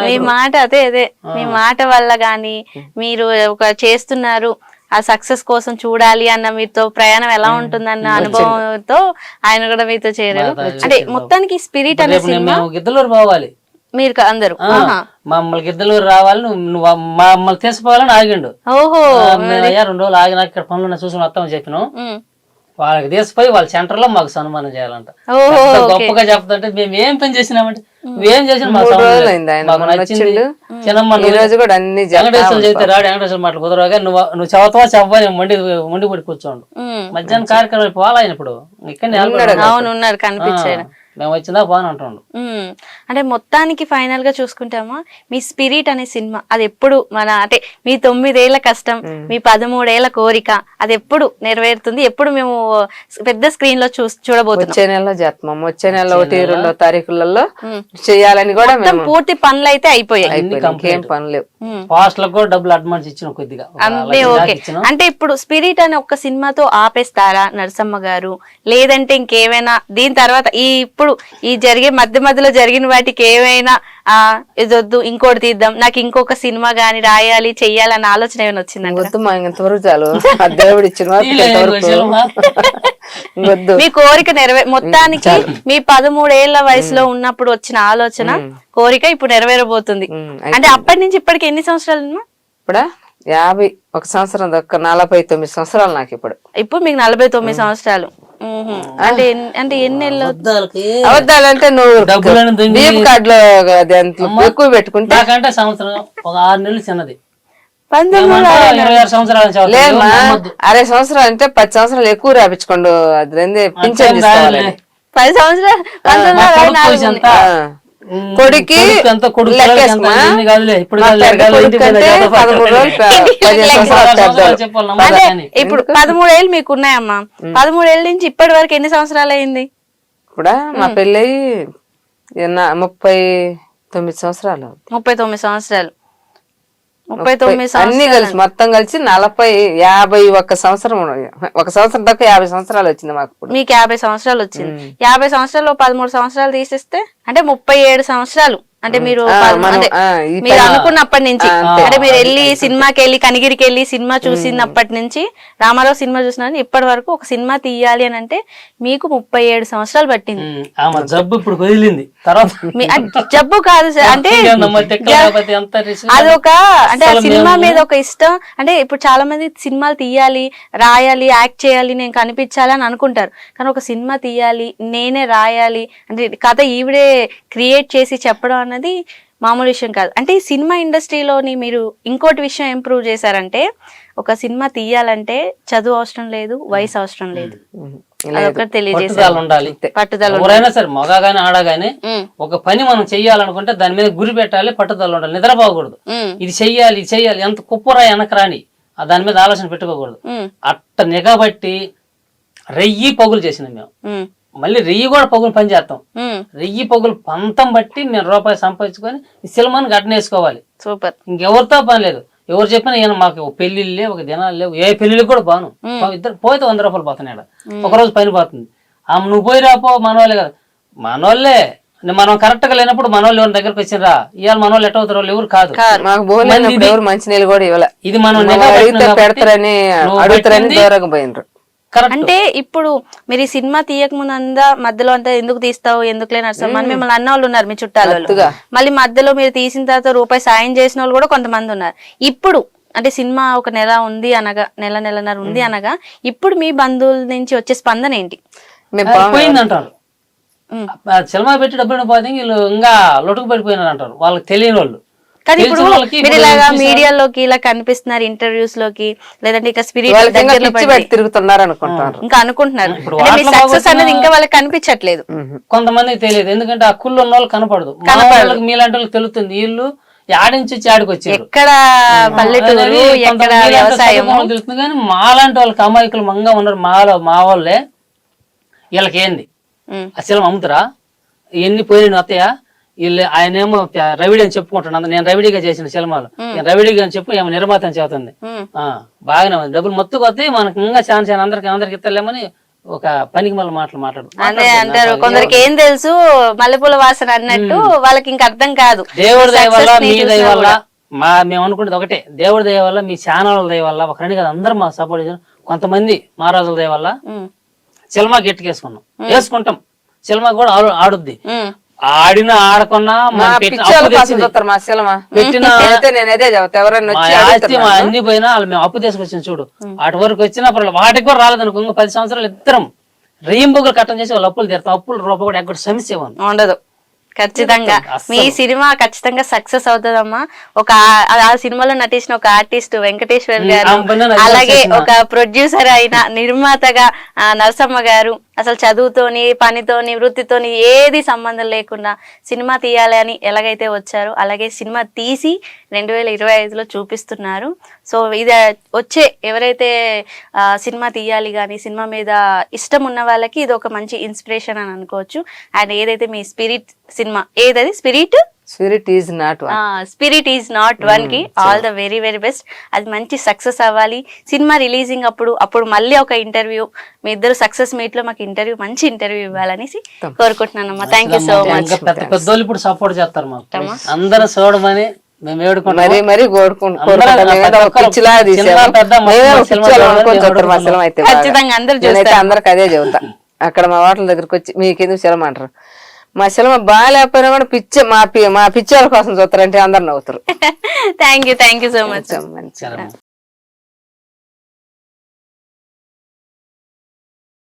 మీ మాట అదే మీ మాట వల్ల గాని మీరు ఒక చేస్తున్నారు, ఆ సక్సెస్ కోసం చూడాలి అన్న మీతో ప్రయాణం ఎలా ఉంటుందన్న అనుభవంతో ఆయన కూడా మీతో చేరారు. అంటే మొత్తానికి స్పిరిట్ అనే సినిమా గిద్దలూరు పోవాలి మీరు అందరు మమ్మల్ని గిద్దలూరు రావాలి, నువ్వు మమ్మల్ని తీసుకోవాలని ఆగిండు. ఓహో 2 రోజులు ఆగినా ఇక్కడ పనులు చూసుకుని వస్తామని చెప్పినాం. వాళ్ళకి తీసిపోయి వాళ్ళ సెంటర్ లో మాకు సన్మానం చేయాలంట. గొప్పగా చెప్తుంటే మేము ఏం పని చేసినామంటే ఏం చేసిన మాకు నచ్చింది. చిన్నమ్మ వెంకటేశ్వర చదివితే రాడు, వెంకటేశ్వర మాటలు కుదరగా నువ్వు చదువుతావా చెప్పవా మొండి పడి కూర్చోండు. మధ్యాహ్నం కార్యక్రమం పోవాలా ఆయన ఇప్పుడు ఇక్కడ కనిపించాడు, మేము వచ్చిందా పోని అంటుండు. అంటే మొత్తానికి ఫైనల్ గా చూసుకుంటామా మీ స్పిరిట్ అనే సినిమా అది ఎప్పుడు అంటే మీ 9 ఏళ్ల కష్టం, మీ 13 ఏళ్ల కోరిక అది ఎప్పుడు నెరవేరుతుంది, ఎప్పుడు మేము పెద్ద స్క్రీన్ లో చూడబోతున్నాం? వచ్చే నెలలో చేస్తాం, వచ్చే నెల 1-2 తారీఖులలో చేయాలని కూడా పూర్తి పనులు అయితే అయిపోయాయి, ఏం పనులు లేవు. ఫాస్ట్ లో కూడా డబ్బులు అడ్వాన్స్ ఇచ్చిన కొద్దిగా అంతే. ఓకే, అంటే ఇప్పుడు స్పిరిట్ అనే ఒక్క సినిమాతో ఆపేస్తారా నరసమ్మ గారు, లేదంటే ఇంకేమైనా దీని తర్వాత ఇప్పుడు ఈ మధ్యలో జరిగిన వాటికి ఏమైనా ఇదొద్దు ఇంకోటి తీద్దాం, నాకు ఇంకొక సినిమా గాని రాయాలి చెయ్యాలన్న ఆలోచన ఏమైనా వచ్చిందండి? చాలు దేవుడు ఇచ్చిన మీ కోరిక మొత్తానికి మీ 13 ఏళ్ల వయసులో ఉన్నప్పుడు వచ్చిన ఆలోచన కోరిక ఇప్పుడు నెరవేరబోతుంది. అంటే అప్పటి నుంచి ఇప్పటికి ఎన్ని సంవత్సరాలు? ఇప్పుడు 51 సంవత్సరం, 49 సంవత్సరాలు నాకు ఇప్పుడు మీకు 49 సంవత్సరాలు. అంటే ఎన్ని అబద్ధాలంటే నువ్వు బియ్యం కార్డులో ఎక్కువ పెట్టుకుంటే నాకంటే సంవత్సరం ఒక 6 నెలలు చిన్నది. 26 సంవత్సరాలు 60 సంవత్సరాలు అంటే 10 సంవత్సరాలు ఎక్కువ రాపించుకోండు, అది పింఛన్ 10 సంవత్సరాలు కొడుకి ఇప్పుడు 13 ఏళ్ళు మీకు ఉన్నాయమ్మా, 13 ఏళ్ళ నుంచి ఇప్పటి వరకు ఎన్ని సంవత్సరాలు అయింది? ఇప్పుడు మా పెళ్ళి 39 సంవత్సరాలు. 39 సంవత్సరాలు. 39 అన్ని కలిసి మొత్తం కలిసి 51 సంవత్సరం, 1 సంవత్సరం దాకా 50 సంవత్సరాలు వచ్చింది మాకు. మీకు 50 సంవత్సరాలు వచ్చింది. 50 సంవత్సరాలు 13 సంవత్సరాలు తీసేస్తే అంటే 37 సంవత్సరాలు అంటే మీరు మనం, అంటే ఈ మీరు అనుకున్నప్పటి నుంచి అంటే మీరు వెళ్ళి సినిమాకి వెళ్ళి కనిగిరికి వెళ్ళి సినిమా చూసినప్పటి నుంచి రామారావు సినిమా చూసిన ఇప్పటి వరకు ఒక సినిమా తీయాలి అని అంటే మీకు 37 సంవత్సరాలు పట్టింది. ఆమె జబ్బు ఇప్పుడు వదిలింది తర్వాత జబ్బు కాదు సార్, అంటే అదొక అంటే ఆ సినిమా మీద ఒక ఇష్టం. అంటే ఇప్పుడు చాలా మంది సినిమాలు తీయాలి, రాయాలి, యాక్ట్ చేయాలి, నేను కనిపించాలి అని అనుకుంటారు. కానీ ఒక సినిమా తీయాలి, నేనే రాయాలి అంటే కథ ఈవిడే క్రియేట్ చేసి చెప్పడం అన్నది మామూలు విషయం కాదు. అంటే ఈ సినిమా ఇండస్ట్రీలోని మీరు ఇంకోటి విషయం ఏం ప్రూవ్ చేశారంటే ఒక సినిమా తీయాలంటే చదువు అవసరం లేదు, వయసు అవసరం లేదు. అదొకటి తెలియజేశారు. ఉండాలి పట్టుదల. ఎవరైనా సరే మగాగానే ఆడగానే ఒక పని మనం చెయ్యాలనుకుంటే దాని మీద గురి పెట్టాలి, పట్టుదల ఉండాలి, నిద్రపోకూడదు. ఇది చెయ్యాలి ఇది చెయ్యాలి ఎంత కుప్పరా వెనకరాని దాని మీద ఆలోచన పెట్టుకోకూడదు. అట్ట నిఘా బట్టి రెయ్యి పగులు చేసినాం మేము. మళ్ళీ రెయ్యి కూడా పగులు పని చేస్తాం. రెయ్యి పగులు పంతం బట్టి మేము రూపాయి సంపాదించుకొని ఈ సినిమాని గట్టనేసుకోవాలి. సూపర్. ఇంకెవరితో పని లేదు. ఎవరు చెప్పినా ఈయన మాకు పెళ్లిళ్ళు లేవు, ఒక దినాలు లేవు, ఏ పెళ్లిళ్ళకి కూడా బాను. ఇద్దరు పోతే 100 రూపాయలు పోతున్నాడు, ఒకరోజు పని పోతుంది. నువ్వు పోయి రాపో మనోళ్ళే కదా, మనోళ్ళే. మనం కరెక్ట్ గా లేనప్పుడు మనోళ్ళు ఎవరి దగ్గరకు వచ్చినరా, ఇవాళ మనోళ్ళు ఎట్ అవుతారు, ఎవరు కాదు. మంచి నీళ్ళు కూడా ఇవ్వాలి. ఇది మనం పెడతారని అడుగుతారని దూరంగా పోయినరు. అంటే ఇప్పుడు మీరు ఈ సినిమా తీయక ముందు మధ్యలో అంతా ఎందుకు తీస్తావు, ఎందుకులే నడుస్తావు అని మిమ్మల్ని అన్న వాళ్ళు ఉన్నారు, మీ చుట్టాలు. మళ్ళీ మధ్యలో మీరు తీసిన తర్వాత రూపాయి సాయం చేసిన వాళ్ళు కూడా కొంతమంది ఉన్నారు. ఇప్పుడు అంటే సినిమా ఒక నెల ఉంది అనగా, నెలన్నర ఉంది అనగా, ఇప్పుడు మీ బంధువుల నుంచి వచ్చే స్పందన ఏంటి? పోయిందంటారు. సినిమా పెట్టి డబ్బులు పోతే వీళ్ళు ఇంకా లొటుకు పడిపోయినారు అంటారు, వాళ్ళకి తెలియని వాళ్ళు. కానీ ఇప్పుడు మీరు ఇలాగా మీడియాలోకి ఇలా కనిపిస్తున్నారు, ఇంటర్వ్యూస్ లోకి, లేదంటే ఇక స్పిరిట్ తిరుగుతున్నారు అనుకుంటారు, ఇంకా అనుకుంటున్నారు. సక్సెస్ అనేది ఇంకా వాళ్ళకి కనిపించట్లేదు. కొంతమందికి తెలియదు, ఎందుకంటే ఆ కుళ్ళు ఉన్న వాళ్ళు కనపడదు. మీలాంటి వాళ్ళకి తెలుస్తుంది వీళ్ళు ఆడించి ఆడికి వచ్చి ఎక్కడ పల్లెటూరు ఎక్కడ వ్యవసాయం తెలుస్తుంది. కానీ మాలాంటి వాళ్ళకి అమాయకులు మంగా ఉన్నారు, మా వాళ్ళే. వీళ్ళకి ఏంది అసలు అమ్ముతారా, ఎన్ని పోయిన వస్తాయా, వీళ్ళు ఆయనేమో రవిడి అని చెప్పుకుంటున్నాను, నేను రవిడిగా చేసిన సినిమాలు, నేను రవిడిగా అని చెప్పు ఏమో నిర్మాత అని చెబుతుంది. బాగానే ఉంది, డబ్బులు మొత్తం వస్తాయి మనకి, ఇంకా ఛాన్స్ అందరికి ఇస్తలేమని ఒక పనికి మళ్ళీ మాట్లాడు అదే అంటారు. కొందరికి ఏం తెలుసు మల్లెపూల వాసన అన్నట్టు, వాళ్ళకి ఇంకా అర్థం కాదు. దేవుడి దయ వల్ల, మీ దయ వల్ల, మేము అనుకుంటుంది ఒకటే, దేవుడి దయ వల్ల, మీ ఛానల్ దయ వల్ల, ఒక రెండు కదా అందరూ మాకు సపోర్ట్ చేసారు. కొంతమంది మహారాజుల దయ వల్ల సినిమా గట్టికేసుకున్నాం, వేసుకుంటాం. సినిమా కూడా ఆడుద్ది, ఆడిన ఆడకున్నా అన్ని పోయినా వాళ్ళు మేము అప్పు తీసుకొచ్చిన చూడు, వాటి వరకు వచ్చినా పర్వాలేదు, వాటికి కూడా రాలేదనుకో, 10 సంవత్సరాలు ఇద్దరం రెయ్యింబొగ్గులు కట్టం చేసి వాళ్ళు అప్పులు తీరుతాం. అప్పులు రూపాయి కూడా ఎక్కడ సమస్య ఉండదు. ఖచ్చితంగా మీ సినిమా ఖచ్చితంగా సక్సెస్ అవుతుందమ్మా. ఒక ఆ సినిమాలో నటించిన ఒక ఆర్టిస్ట్ వెంకటేశ్వర్ గారు, అలాగే ఒక ప్రొడ్యూసర్ అయిన నిర్మాతగా నరసమ్మ గారు, అసలు చదువుతోని, పనితోని, వృత్తితోని ఏది సంబంధం లేకుండా సినిమా తీయాలి అని ఎలాగైతే వచ్చారో అలాగే సినిమా తీసి 2025లో చూపిస్తున్నారు. సో ఇది వచ్చే ఎవరైతే సినిమా తీయాలి కానీ సినిమా మీద ఇష్టం ఉన్న వాళ్ళకి ఇది ఒక మంచి ఇన్స్పిరేషన్ అని అనుకోవచ్చు. అండ్ ఏదైతే మీ స్పిరిట్ సినిమా ఏదది స్పిరిట్ ఈజ్ నాట్ వన్ కి all the very very best. అది మంచి సక్సెస్ అవ్వాలి. సినిమా రిలీజింగ్ అప్పుడు మళ్ళీ ఒక ఇంటర్వ్యూ, మీ ఇద్దరు సక్సెస్ మీట్ లో మాకు మంచి ఇంటర్వ్యూ ఇవ్వాలనేసి కోరుకుంటున్నానమ్మా. Thank you so much. పెద్దోళ్ళు ఇప్పుడు సపోర్ట్ చేస్తారు మాకు, అందరూ చూడమని మేము ఖచ్చితంగా అందరికి అదే చెబుతా. అక్కడ మా వాటల దగ్గరకు వచ్చి మీకెందుకు సినిమా అంటారు, మా సినిమా బాగాలేకపోయినా కూడా మా పిచ్చోళ్ళ కోసం చూస్తారంటే అందరు నవ్వుతారు. Thank you so much.